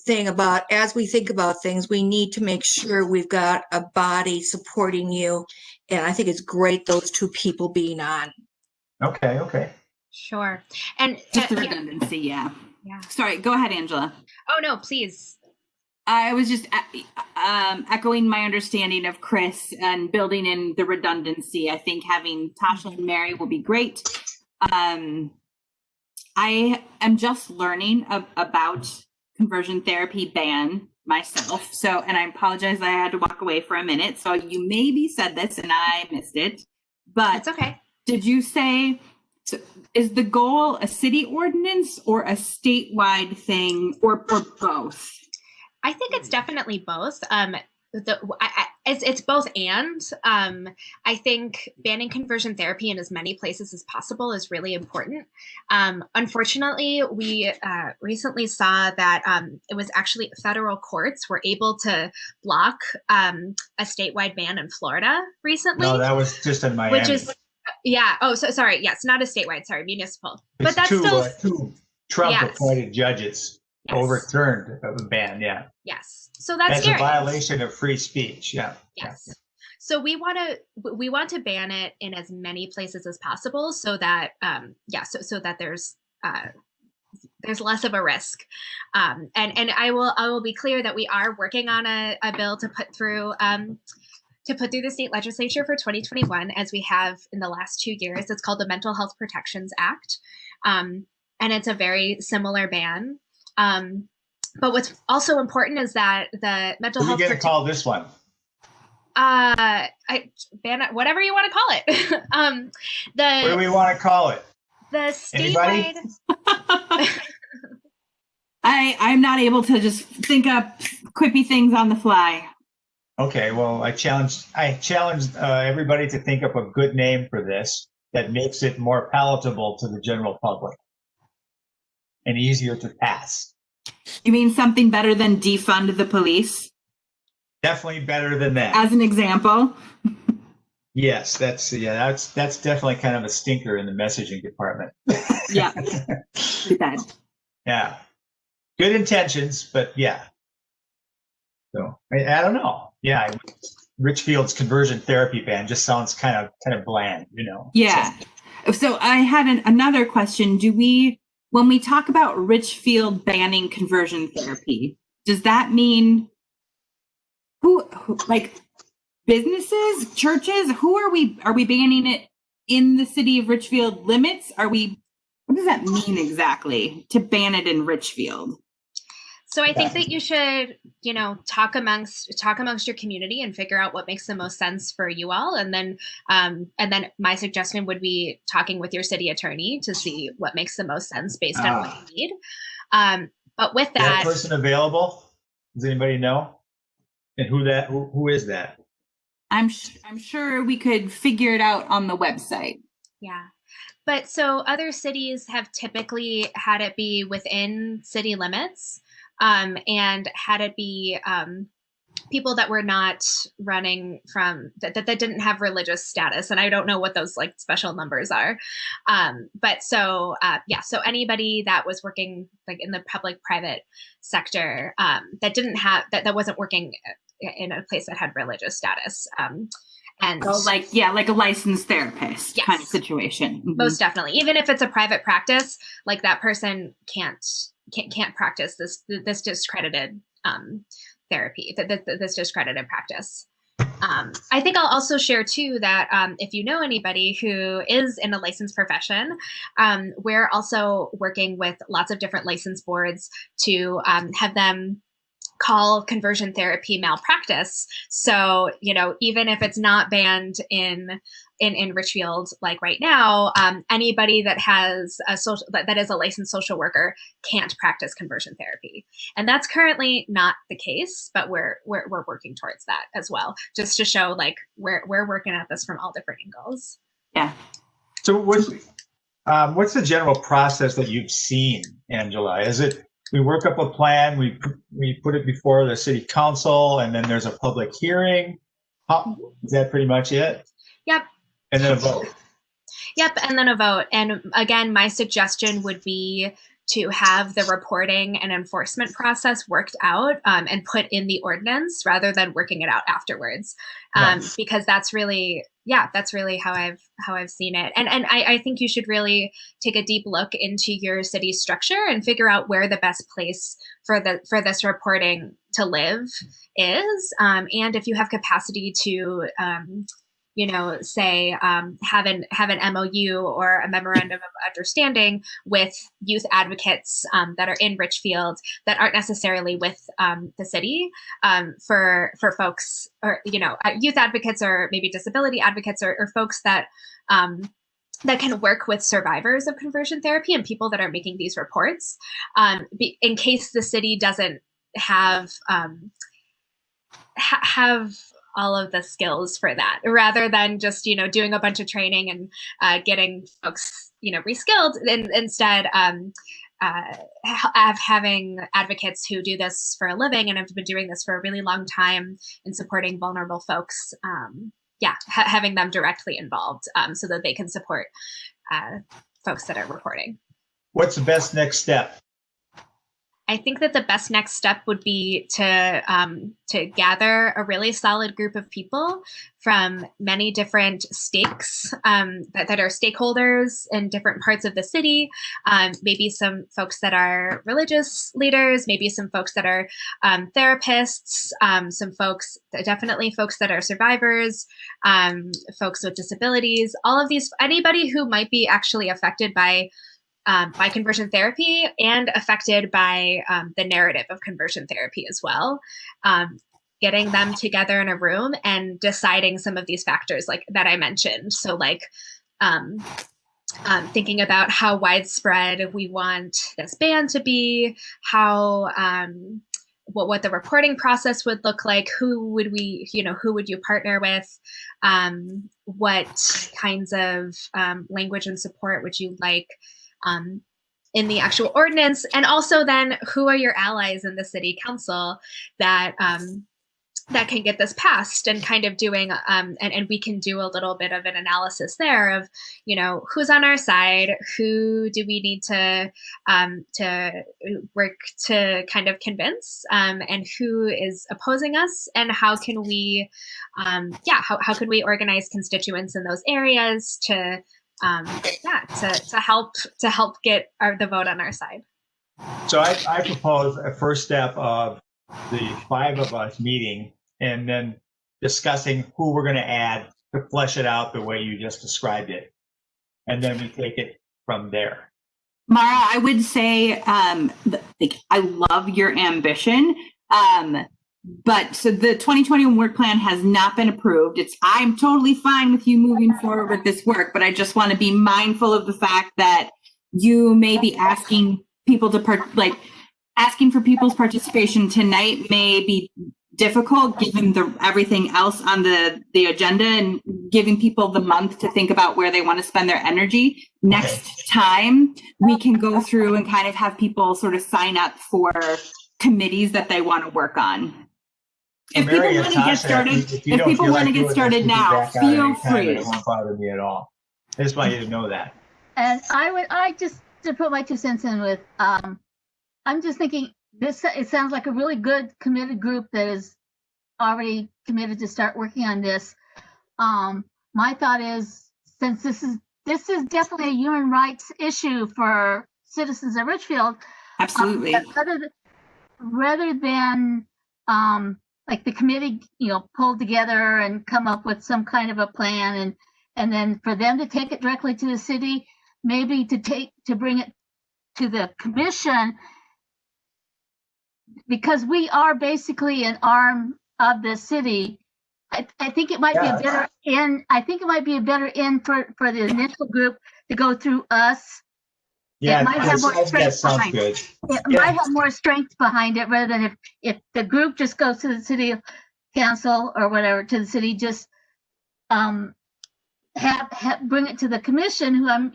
thing about as we think about things, we need to make sure we've got a body supporting you. And I think it's great those two people being on. Okay. Sure. And Just the yeah. redundancy, yeah. Yeah. Sorry, go ahead, Angela. Oh no, please. I was just echoing my understanding of Chris and building in the redundancy. I think having Tasha and Mary will be great. I am just learning about conversion therapy ban myself. So, and I apologize, I had to walk away for a minute. So you maybe said this and I missed it, but It's okay. did you say, so is the goal a city ordinance or a statewide thing or both? I think it's definitely both. It's both and. I think banning conversion therapy in as many places as possible is really important. Unfortunately, we recently saw that it was actually federal courts were able to block a statewide ban in Florida recently. No, that was just in Miami. Which is, yeah. Oh, so sorry. Yes, not a statewide. Sorry, municipal. It's but that's two Trump-appointed judges overturned the ban. Yeah. Yes. So that's a scary. violation of free speech. Yeah. Yes. So we want to ban it in as many places as possible, so that so that there's less of a risk. And I will be clear that we are working on a bill to put through the state legislature for 2021, as we have in the last 2 years. It's called the Mental Health Protections Act, and it's a very similar ban. But what's also important is that the mental health. What are you going to call this one? Ban it, whatever you want to call it. What do we want to call it? The statewide. I'm not able to just think up quippy things on the fly. Okay, well, I challenged everybody to think up a good name for this that makes it more palatable to the general public and easier to pass. You mean something better than defund the police? Definitely better than that. As an example. Yes, that's definitely kind of a stinker in the messaging department. Yeah. Too bad. Yeah. Good intentions, but yeah. So I don't know. Yeah, Richfield's conversion therapy ban just sounds kind of bland, you know. Yeah. So I had another question. When we talk about Richfield banning conversion therapy, does that mean who like businesses, churches? Who are we banning it in the city of Richfield limits? What does that mean exactly to ban it in Richfield? So I think that you should, talk amongst your community and figure out what makes the most sense for you all. And then my suggestion would be talking with your city attorney to see what makes the most sense based on what you need. But with that person available, does anybody know? And who is that? I'm sure we could figure it out on the website. Yeah. But so other cities have typically had it be within city limits. And had it be people that were not running from that didn't have religious status, and I don't know what those like special numbers are. But so anybody that was working like in the public-private sector that didn't have that wasn't working in a place that had religious status. And so like a licensed therapist kind of situation. Mm-hmm. Most definitely, even if it's a private practice, like that person can't practice this discredited therapy, this discredited practice. I think I'll also share too that if you know anybody who is in a licensed profession, we're also working with lots of different license boards to have them call conversion therapy malpractice. So, even if it's not banned in Richfield, like right now, anybody that has that is a licensed social worker can't practice conversion therapy. And that's currently not the case, but we're working towards that as well, just to show like we're working at this from all different angles. Yeah. So what's the general process that you've seen, Angela? Is it we work up a plan, we put it before the city council, and then there's a public hearing? Is that pretty much it? Yep. And then a vote? Yep, and then a vote. And again, my suggestion would be to have the reporting and enforcement process worked out and put in the ordinance rather than working it out afterwards, because that's really how I've seen it. And I think you should really take a deep look into your city structure and figure out where the best place for this reporting to live is, and if you have capacity to say have an MOU or a memorandum of understanding with youth advocates that are in Richfield that aren't necessarily with the city, for folks, or youth advocates or maybe disability advocates, or folks that that can work with survivors of conversion therapy and people that are making these reports, in case the city doesn't have all of the skills for that, rather than just doing a bunch of training and getting folks reskilled, and instead having advocates who do this for a living and have been doing this for a really long time in supporting vulnerable folks, having them directly involved, so that they can support folks that are reporting. What's the best next step? I think that the best next step would be to gather a really solid group of people from many different stakes that are stakeholders in different parts of the city. Maybe some folks that are religious leaders, maybe some folks that are therapists, some folks, definitely folks that are survivors, folks with disabilities, all of these, anybody who might be actually affected by conversion therapy and affected by the narrative of conversion therapy as well. Getting them together in a room and deciding some of these factors like that I mentioned. So thinking about how widespread we want this ban to be, how what the reporting process would look like, who would you partner with, what kinds of language and support would you like in the actual ordinance, and also then who are your allies in the city council that that can get this passed, and kind of doing and we can do a little bit of an analysis there of who's on our side, who do we need to work to kind of convince, and who is opposing us, and how can we how can we organize constituents in those areas to help get the vote on our side. So I propose a first step of the 5 of us meeting and then discussing who we're going to add to flesh it out the way you just described it. And then we take it from there. Mara, I would say I love your ambition. But so the 2021 work plan has not been approved. I'm totally fine with you moving forward with this work, but I just want to be mindful of the fact that you may be asking people to asking for people's participation tonight may be difficult given everything else on the agenda, and giving people the month to think about where they want to spend their energy. Next time we can go through and kind of have people sort of sign up for committees that they want to work on. If people want to get started, if people want to get started now, feel free. It won't bother me at all. I just want you to know that. And I just to put my 2 cents in with, I'm just thinking it sounds like a really good committed group that is already committed to start working on this. My thought is, since this is definitely a human rights issue for citizens of Richfield, absolutely, rather than like the committee, pull together and come up with some kind of a plan, and then for them to take it directly to the city, maybe to bring it to the commission, because we are basically an arm of the city. I think it might be a better in. I think it might be a better in for the initial group to go through us. Yeah, it might have more strength sounds good. It might have more strength behind it, rather than if the group just goes to the city council or whatever, to the city, just bring it to the commission, who I'm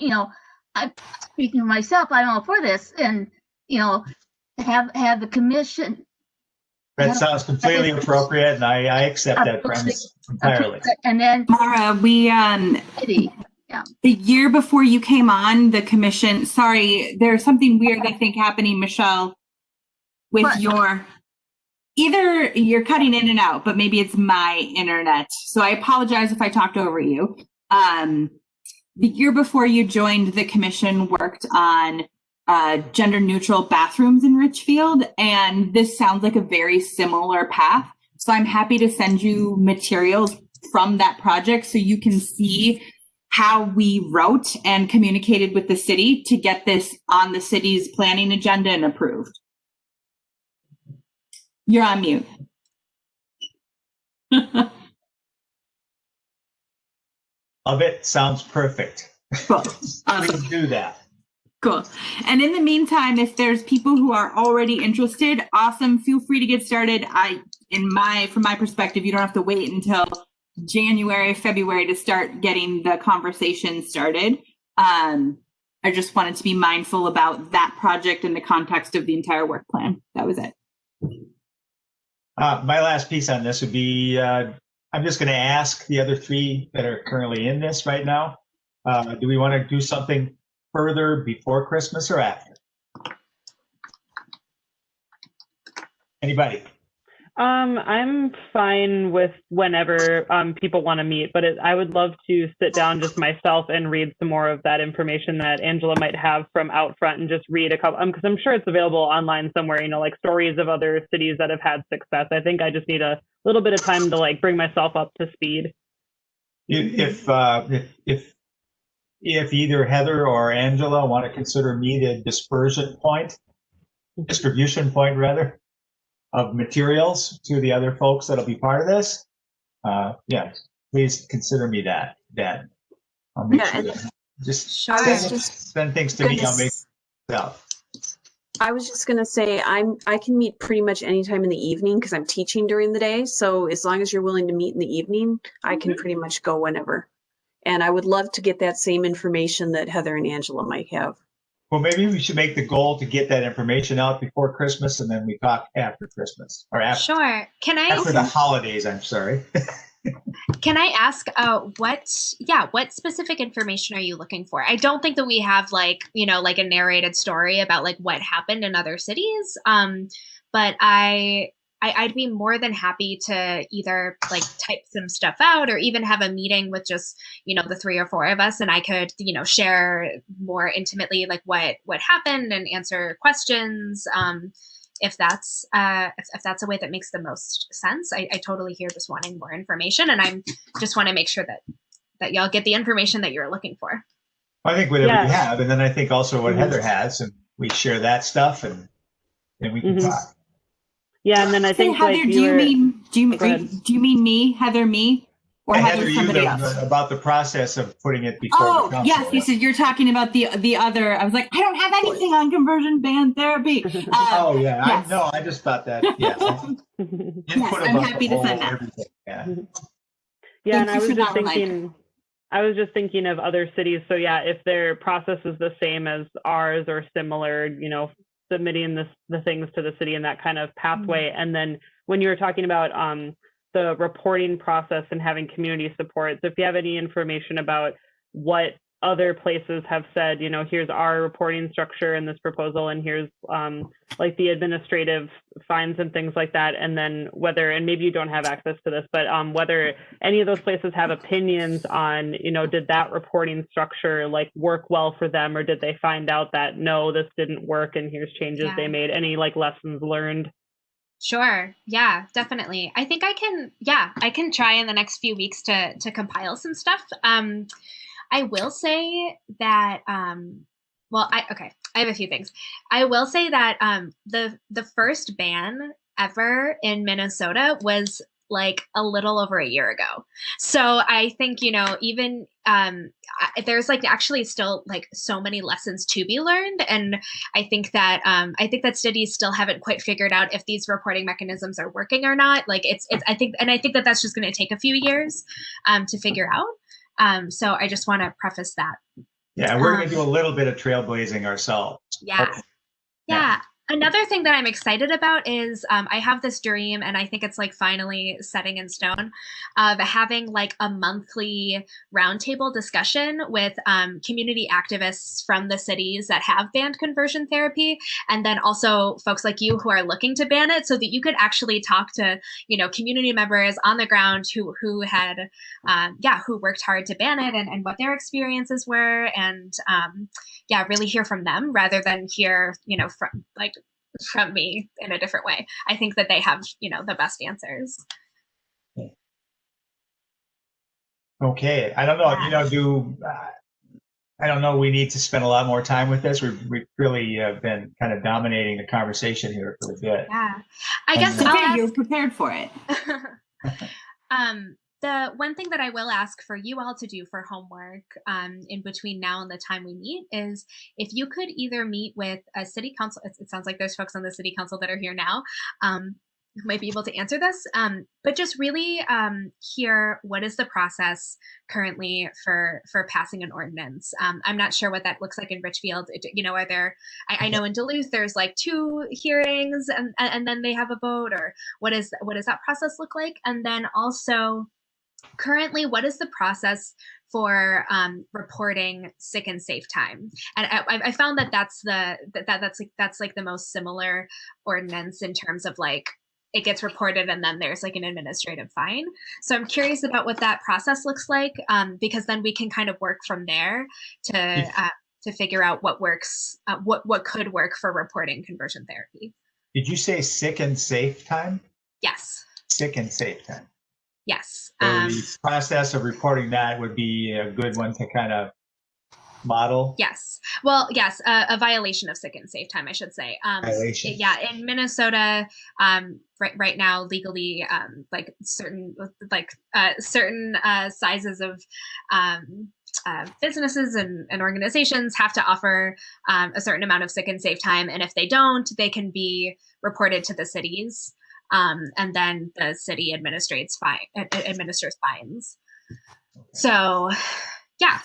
speaking of myself, I'm all for this, and have the commission. That sounds completely appropriate, and I accept that premise entirely. And then Mara, we Yeah. The year before you came on, the commission, sorry, there's something weird I think happening, Michelle, with What? either you're cutting in and out, but maybe it's my internet. So I apologize if I talked over you. The year before you joined, the commission worked on gender neutral bathrooms in Richfield, and this sounds like a very similar path. So I'm happy to send you materials from that project so you can see how we wrote and communicated with the city to get this on the city's planning agenda and approved. You're on mute. Love it. Sounds perfect. Cool. Please Awesome. do that. Cool. And in the meantime, if there's people who are already interested, awesome. Feel free to get started. From my perspective, you don't have to wait until January, February to start getting the conversation started. I just wanted to be mindful about that project in the context of the entire work plan. That was it. My last piece on this would be, I'm just going to ask the other three that are currently in this right now, do we want to do something further before Christmas or after? Anybody? I'm fine with whenever people want to meet, but I would love to sit down just myself and read some more of that information that Angela might have from Outfront and just read a couple, because I'm sure it's available online somewhere, you know, like stories of other cities that have had success. I think I just need a little bit of time to like bring myself up to speed. If either Heather or Angela want to consider me the distribution point rather, of materials to the other folks that'll be part of this, yeah, please consider me that. I'll make sure that just send things to me. I'll make it out. I was just gonna say I can meet pretty much anytime in the evening because I'm teaching during the day. So as long as you're willing to meet in the evening, I can pretty much go whenever. And I would love to get that same information that Heather and Angela might have. Well, maybe we should make the goal to get that information out before Christmas, and then we talk after Christmas or after. Sure. After the holidays, I'm sorry. Can I ask what specific information are you looking for? I don't think that we have like a narrated story about like what happened in other cities. But I'd be more than happy to either like type some stuff out or even have a meeting with just, the 3 or 4 of us, and I could, share more intimately like what happened and answer questions. If that's a way that makes the most sense. I totally hear just wanting more information, and I'm just want to make sure that y'all get the information that you're looking for. I think whatever you have, and then I think also what Heather has, and we share that stuff, and then we can talk. Yeah, and then I think Heather, like do you mean me, Heather, me, or Heather somebody else? About the process of putting it before the council. Yes, you said you're talking about the other. I was like, I don't have anything on conversion band therapy. Yes. I just thought that. Yes, I'm happy to send that. Yeah, and I was just thinking of other cities. So yeah, if their process is the same as ours or similar, submitting the things to the city in that kind of pathway. And then when you were talking about the reporting process and having community support, so if you have any information about what other places have said, here's our reporting structure in this proposal, and here's like the administrative fines and things like that, and then whether, and maybe you don't have access to this, but whether any of those places have opinions on, did that reporting structure like work well for them, or did they find out that no, this didn't work and here's changes they made, any like lessons learned? Sure. Yeah, definitely. I think I can try in the next few weeks to compile some stuff. I will say that, I have a few things. I will say that the first ban ever in Minnesota was like a little over a year ago. So I think, even there's like actually still like so many lessons to be learned. And I think that cities still haven't quite figured out if these reporting mechanisms are working or not. Like I think that that's just going to take a few years to figure out. So I just want to preface that. Yeah, we're going to do a little bit of trailblazing ourselves. Yeah. Another thing that I'm excited about is I have this dream, and I think it's like finally setting in stone, of having like a monthly roundtable discussion with community activists from the cities that have banned conversion therapy, and then also folks like you who are looking to ban it, so that you could actually talk to, you know, community members on the ground who had who worked hard to ban it, and what their experiences were, and really hear from them rather than hear, you know, from me in a different way. I think that they have, you know, the best answers. Okay, I don't know, you know, I don't know, we need to spend a lot more time with this. We've really been kind of dominating the conversation here for a bit. Yeah, I guess you're prepared for it. The one thing that I will ask for you all to do for homework in between now and the time we meet is if you could either meet with a city council, it sounds like there's folks on the city council that are here now who might be able to answer this, but just really hear what is the process currently for passing an ordinance. I'm not sure what that looks like in Richfield. You know, are there, I know in Duluth there's like 2 hearings and then they have a vote, or what does that process look like? And then also, currently, what is the process for reporting sick and safe time? And I found that that's like the most similar ordinance in terms of like it gets reported and then there's like an administrative fine. So I'm curious about what that process looks like, because then we can kind of work from there to figure out what works, what could work for reporting conversion therapy. Did you say sick and safe time? Yes. Sick and safe time. Yes. So the process of reporting that would be a good one to kind of model. Yes. Well, yes, a violation of sick and safe time, I should say. Violation. Yeah, in Minnesota, right now, legally, like certain sizes of businesses and organizations have to offer a certain amount of sick and safe time, and if they don't, they can be reported to the cities. And then the city administers fines. So, yeah.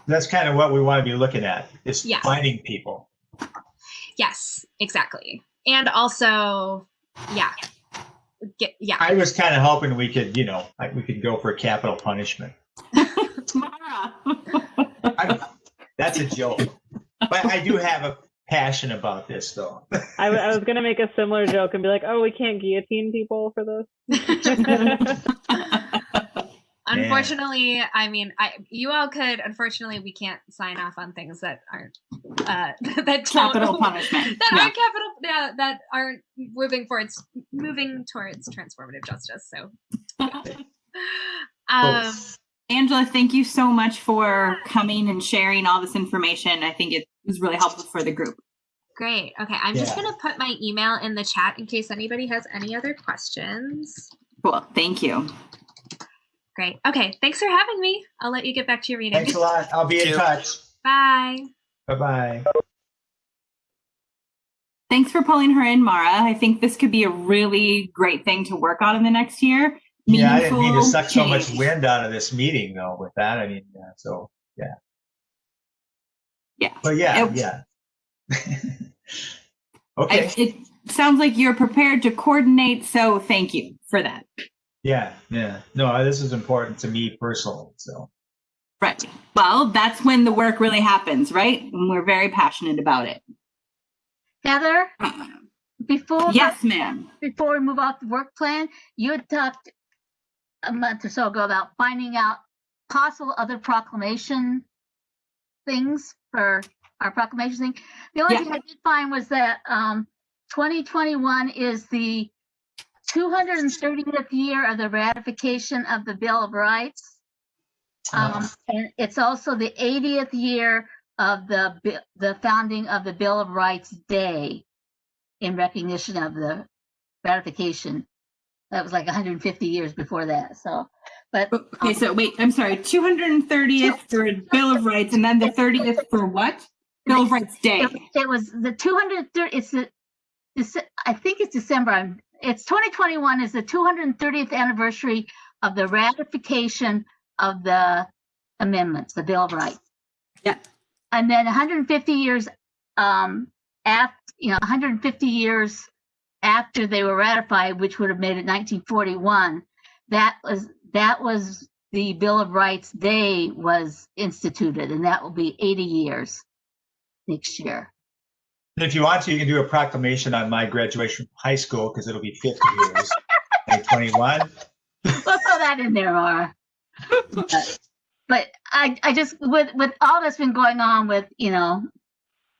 That's kind of what we want to be looking at, is Yes. finding people. Yes, exactly. And also, I was kind of hoping we could, you know, we could go for capital punishment. That's a joke. But I do have a passion about this, though. I was going to make a similar joke and be like, oh, we can't guillotine people for this. Unfortunately, I mean, you all could. Unfortunately, we can't sign off on things that aren't that capital punishment. That aren't moving towards transformative justice. So, Angela, thank you so much for coming and sharing all this information. I think it was really helpful for the group. Great. Okay, I'm just going to put my email in the chat in case anybody has any other questions. Cool. Thank you. Great. Okay, thanks for having me. I'll let you get back to your reading. Thanks a lot. I'll be in touch. Bye. Bye-bye. Thanks for pulling her in, Mara. I think this could be a really great thing to work on in the next year. Yeah, I didn't mean to suck so change. much wind out of this meeting, though, with that. I mean, so, yeah. Yeah. But yeah. Okay. It sounds like you're prepared to coordinate, so thank you for that. Yeah. No, this is important to me personally, so. Right. Well, that's when the work really happens, right? And we're very passionate about it. Heather, Yes, ma'am. Before we move off the work plan, you had talked a month or so ago about finding out possible other proclamation things for our proclamation thing. The only thing I did find was that 2021 is the 230th year of the ratification of the Bill of Rights. And it's also the 80th year of the founding of the Bill of Rights Day in recognition of the ratification. That was like 150 years before that. So, but okay. So wait, I'm sorry. 230th for Bill of Rights, and then the 30th for what? Bill of Rights Day. It was the 230th. I think it's December. It's 2021 is the 230th anniversary of the ratification of the amendments, the Bill of Rights. Yeah. And then 150 years after, 150 years after they were ratified, which would have made it 1941. That was the Bill of Rights Day was instituted, and that will be 80 years next year. And if you want to, you can do a proclamation on my graduation from high school because it'll be 50 years. 2021. We'll throw that in there, Laura. But I just with all that's been going on with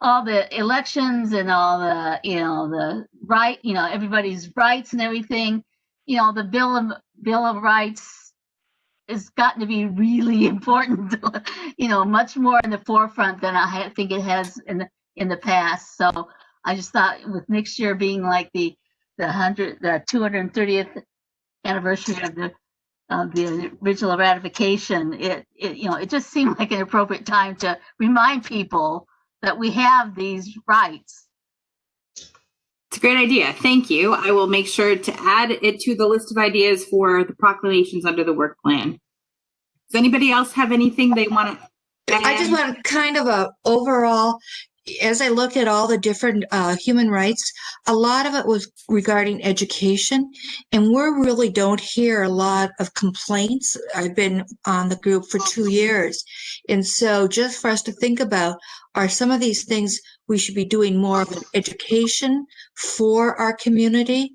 all the elections and all the the right everybody's rights and everything, the Bill of Rights has gotten to be really important, much more in the forefront than I think it has in the past. So I just thought with next year being like the 230th anniversary of the original ratification, it just seemed like an appropriate time to remind people that we have these rights. It's a great idea. Thank you. I will make sure to add it to the list of ideas for the proclamations under the work plan. Does anybody else have anything they want to add? I just want kind of a overall, as I look at all the different human rights, a lot of it was regarding education, and we really don't hear a lot of complaints. I've been on the group for 2 years, and so just for us to think about, are some of these things we should be doing more of an education for our community,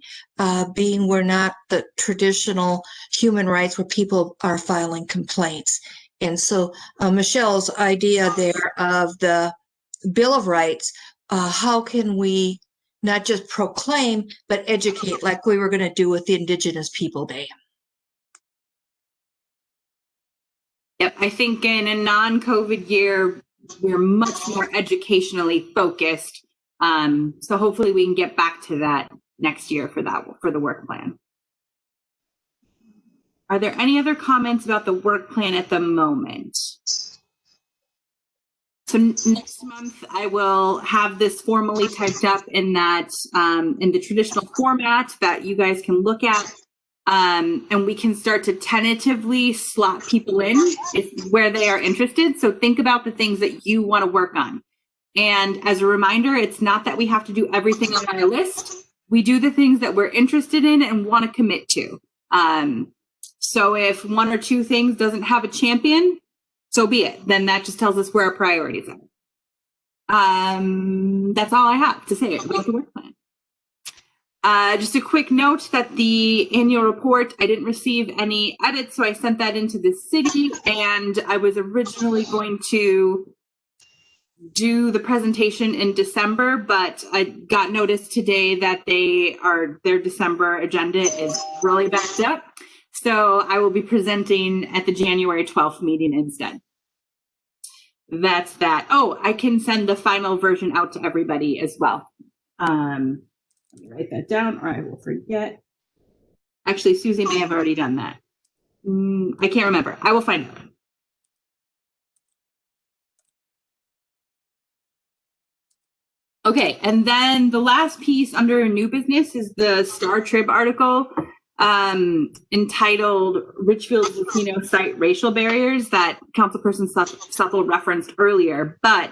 being we're not the traditional human rights where people are filing complaints. And so Michelle's idea there of the Bill of Rights, how can we not just proclaim, but educate like we were going to do with the Indigenous People Day? Yep, I think in a non-COVID year, we're much more educationally focused. So hopefully we can get back to that next year for the work plan. Are there any other comments about the work plan at the moment? So next month, I will have this formally typed up in that in the traditional format that you guys can look at, and we can start to tentatively slot people in where they are interested. So think about the things that you want to work on. And as a reminder, it's not that we have to do everything on our list. We do the things that we're interested in and want to commit to. So if one or two things doesn't have a champion, so be it. Then that just tells us where our priorities are. That's all I have to say about the work plan. Just a quick note that the annual report, I didn't receive any edits, so I sent that into the city, and I was originally going to do the presentation in December, but I got notice today that their December agenda is really backed up. So I will be presenting at the January 12th meeting instead. That's that. Oh, I can send the final version out to everybody as well. Let me write that down or I will forget. Actually, Susie may have already done that. I can't remember. I will find out. Okay, and then the last piece under new business is the Star Trib article entitled Richfield Casino Site Racial Barriers that Councilperson Suthel referenced earlier. But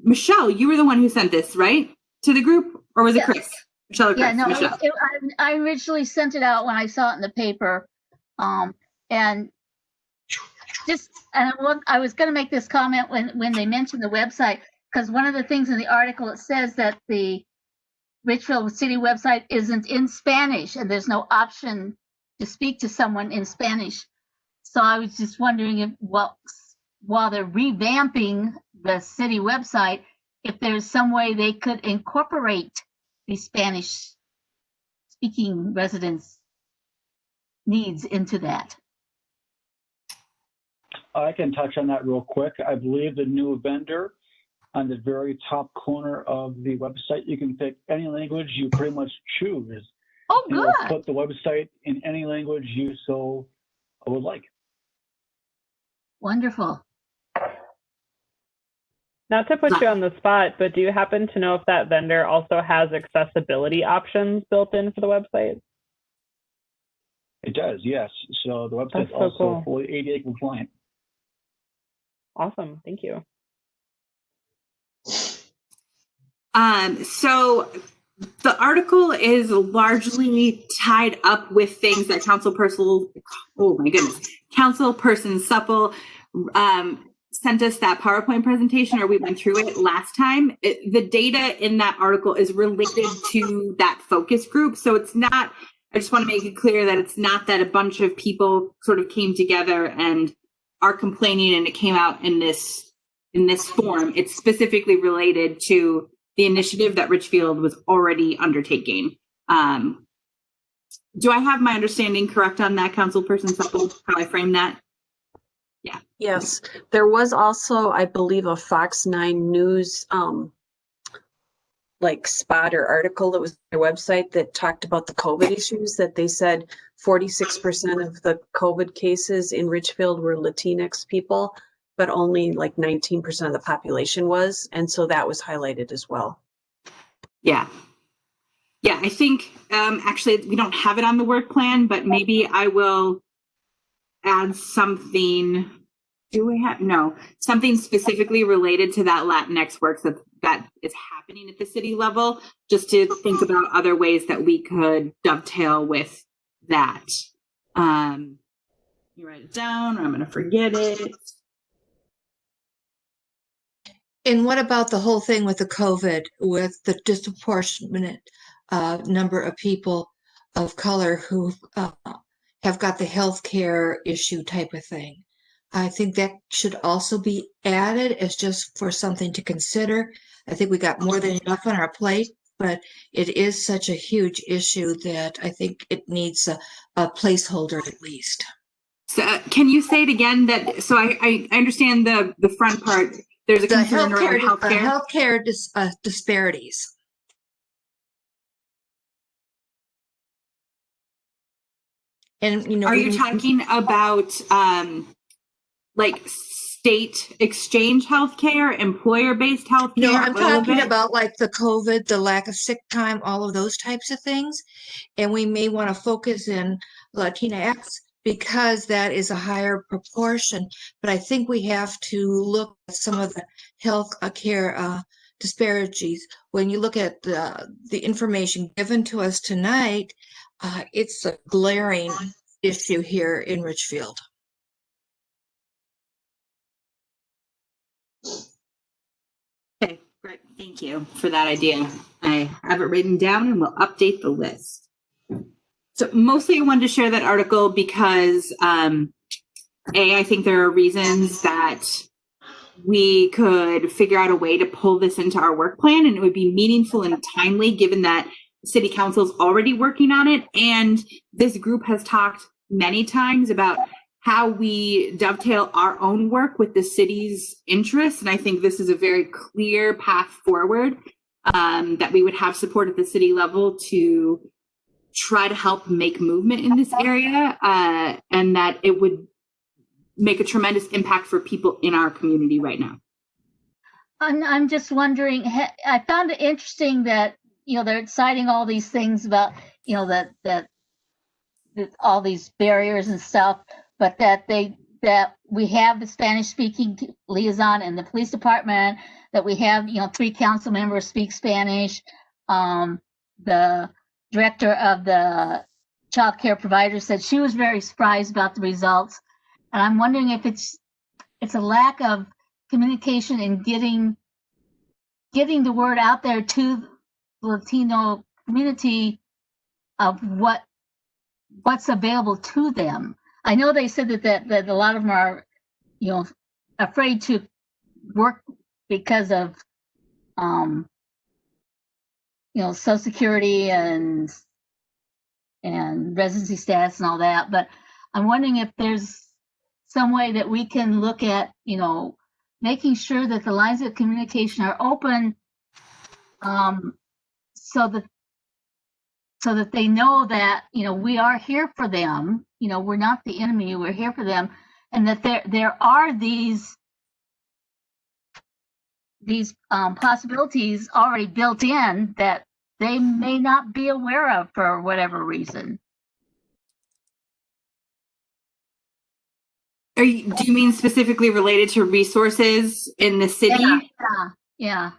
Michelle, you were the one who sent this, right? To the group, or was it Chris? Michelle or Chris? Yeah, no, Michelle. I originally sent it out when I saw it in the paper. And I was going to make this comment when they mentioned the website, because one of the things in the article, it says that the Richfield City website isn't in Spanish and there's no option to speak to someone in Spanish. So I was just wondering if, while they're revamping the city website, if there's some way they could incorporate the Spanish speaking residents' needs into that. I can touch on that real quick. I believe the new vendor on the very top corner of the website, you can pick any language you pretty much choose. Oh, and good. it'll put the website in any language you so would like. Wonderful. Not to put you on the spot, but do you happen to know if that vendor also has accessibility options built in for the website? It does, yes. So the website's That's so also cool. fully ADA compliant. Awesome, thank you. So the article is largely tied up with things that Councilperson Supple sent us that PowerPoint presentation, or we went through it last time. The data in that article is related to that focus group. So it's not, I just want to make it clear that it's not that a bunch of people sort of came together and are complaining and it came out in this form. It's specifically related to the initiative that Richfield was already undertaking. Do I have my understanding correct on that, Councilperson Supple, how I frame that? Yeah. Yes, there was also, I believe, a Fox 9 News like spot or article that was on their website that talked about the COVID issues, that they said 46% of the COVID cases in Richfield were Latinx people, but only like 19% of the population was. And so that was highlighted as well. Yeah. Yeah, I think actually we don't have it on the work plan, but maybe I will add something. Do we have something specifically related to that Latinx work that is happening at the city level, just to think about other ways that we could dovetail with that. You write it down, or I'm going to forget it. And what about the whole thing with the COVID, with the disproportionate number of people of color who have got the healthcare issue type of thing? I think that should also be added as just for something to consider. I think we got more than enough on our plate, but it is such a huge issue that I think it needs a placeholder at least. So can you say it again? That so I understand the front part. There's a concern around healthcare disparities. And are you talking about like state exchange healthcare, employer-based healthcare? No, I'm talking about like the COVID, the lack of sick time, all of those types of things. And we may want to focus in Latinx because that is a higher proportion. But I think we have to look at some of the health care disparities. When you look at the information given to us tonight, it's a glaring issue here in Richfield. Okay, great. Thank you for that idea. I have it written down and we'll update the list. So mostly I wanted to share that article because I think there are reasons that we could figure out a way to pull this into our work plan, and it would be meaningful and timely given that City Council is already working on it. And this group has talked many times about how we dovetail our own work with the city's interests. And I think this is a very clear path forward that we would have support at the city level to try to help make movement in this area, and that it would make a tremendous impact for people in our community right now. I'm just wondering, I found it interesting that, they're citing all these things about, that all these barriers and stuff, but that we have the Spanish speaking liaison in the police department, that we have, 3 council members speak Spanish. The director of the child care provider said she was very surprised about the results. And I'm wondering if it's a lack of communication in getting the word out there to the Latino community of what's available to them. I know they said that a lot of them are, afraid to work because of, Social Security and residency status and all that. But I'm wondering if there's some way that we can look at, making sure that the lines of communication are open, so that they know that, we are here for them. We're not the enemy, we're here for them. And that there are these possibilities already built in that they may not be aware of for whatever reason. Do you mean specifically related to resources in the city? Yeah.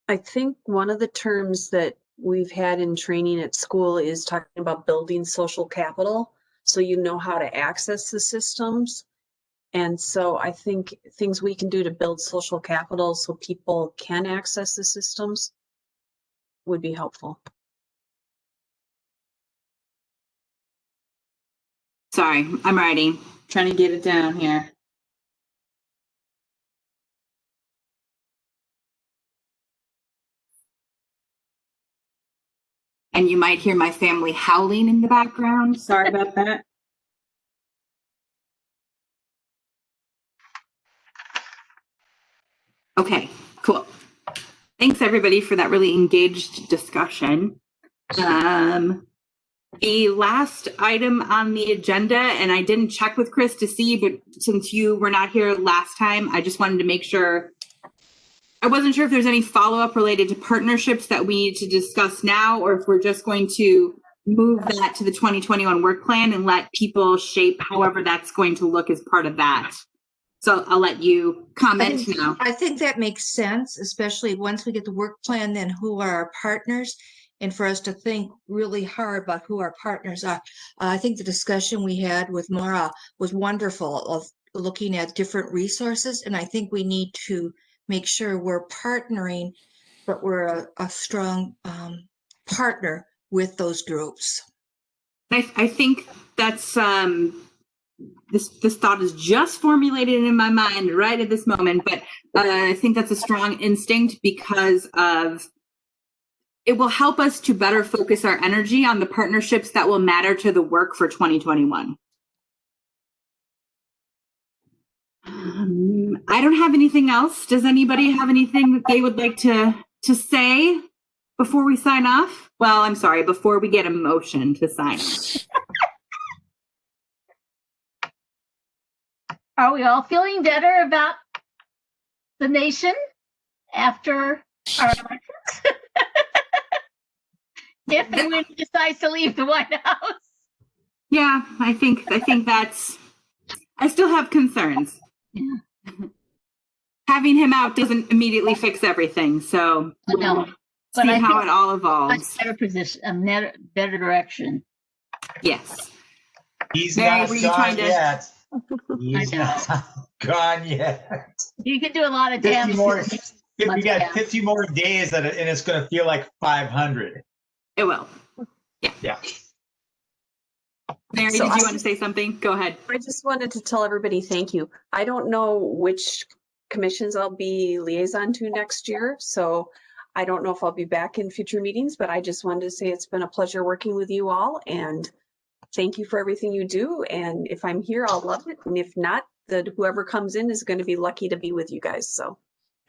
I think one of the terms that we've had in training at school is talking about building social capital. So you know how to access the systems. And so I think things we can do to build social capital so people can access the systems would be helpful. Sorry, I'm writing, trying to get it down here. And you might hear my family howling in the background. Sorry about that. Okay, cool. Thanks everybody for that really engaged discussion. The last item on the agenda, and I didn't check with Chris to see, but since you were not here last time, I just wanted to make sure. I wasn't sure if there's any follow-up related to partnerships that we need to discuss now, or if we're just going to move that to the 2021 work plan and let people shape however that's going to look as part of that. So I'll let you comment now. I think that makes sense, especially once we get the work plan, then who are our partners? And for us to think really hard about who our partners are. I think the discussion we had with Mara was wonderful of looking at different resources. And I think we need to make sure we're partnering, but we're a strong partner with those groups. I think that's this thought is just formulated in my mind right at this moment, but I think that's a strong instinct because of it will help us to better focus our energy on the partnerships that will matter to the work for 2021. I don't have anything else. Does anybody have anything that they would like to say before we sign off? Well, I'm sorry, before we get a motion to sign off. Are we all feeling better about the nation after our elections? If and when he decides to leave the White House. Yeah, I think that's, I still have concerns. Yeah. Having him out doesn't immediately fix everything, so No, but see I how think it all much evolves. better position, better direction. Yes. He's Mary, not were you gone trying to- yet. He's I know. not gone yet. You can do a lot of 50 damage. more. We Much got damage. 50 more days and it's going to feel like 500. It will. Yeah. Mary, So did I you want to say something? Go ahead. I just wanted to tell everybody thank you. I don't know which commissions I'll be liaison to next year, so I don't know if I'll be back in future meetings, but I just wanted to say it's been a pleasure working with you all, and thank you for everything you do. And if I'm here, I'll love it. And if not, whoever comes in is going to be lucky to be with you guys. So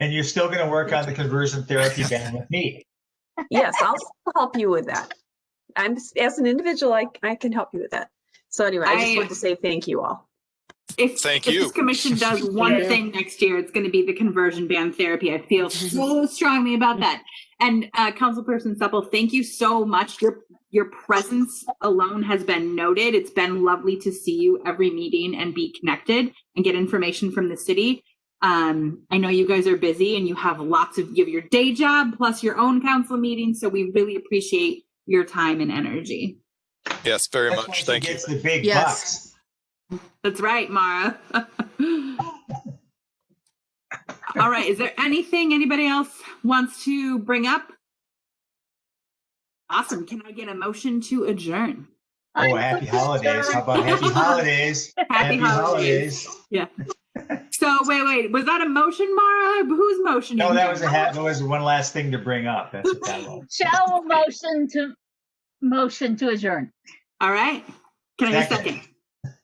And you're still going to work on the conversion therapy ban with me. yes, I'll help you with that. I'm as an individual, I can help you with that. So anyway, I just wanted to say thank you all. Thank If you. this commission does one thing next year, it's going to be the conversion ban therapy. I feel so strongly about that. And Councilperson Supple, thank you so much. Your presence alone has been noted. It's been lovely to see you every meeting and be connected and get information from the city. I know you guys are busy and you have you have your day job plus your own council meetings. So we really appreciate your time and energy. Yes, very That's why much. she Thank you. gets the big Yes. bucks. That's right, Mara. All right. Is there anything anybody else wants to bring up? Awesome. Can I get a motion to adjourn? Oh, happy holidays. How about happy holidays? Happy holidays. Yeah. So wait. Was that a motion, Mara? Whose motion? No, that was one last thing to bring up. That's what that was. Shall motion to adjourn. All right. Can I get a second?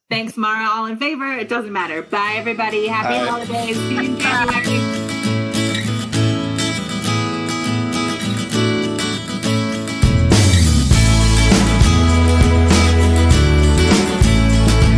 Thanks, Mara. All in favor? It doesn't matter. Bye, everybody. Happy Bye. holidays. See you in January.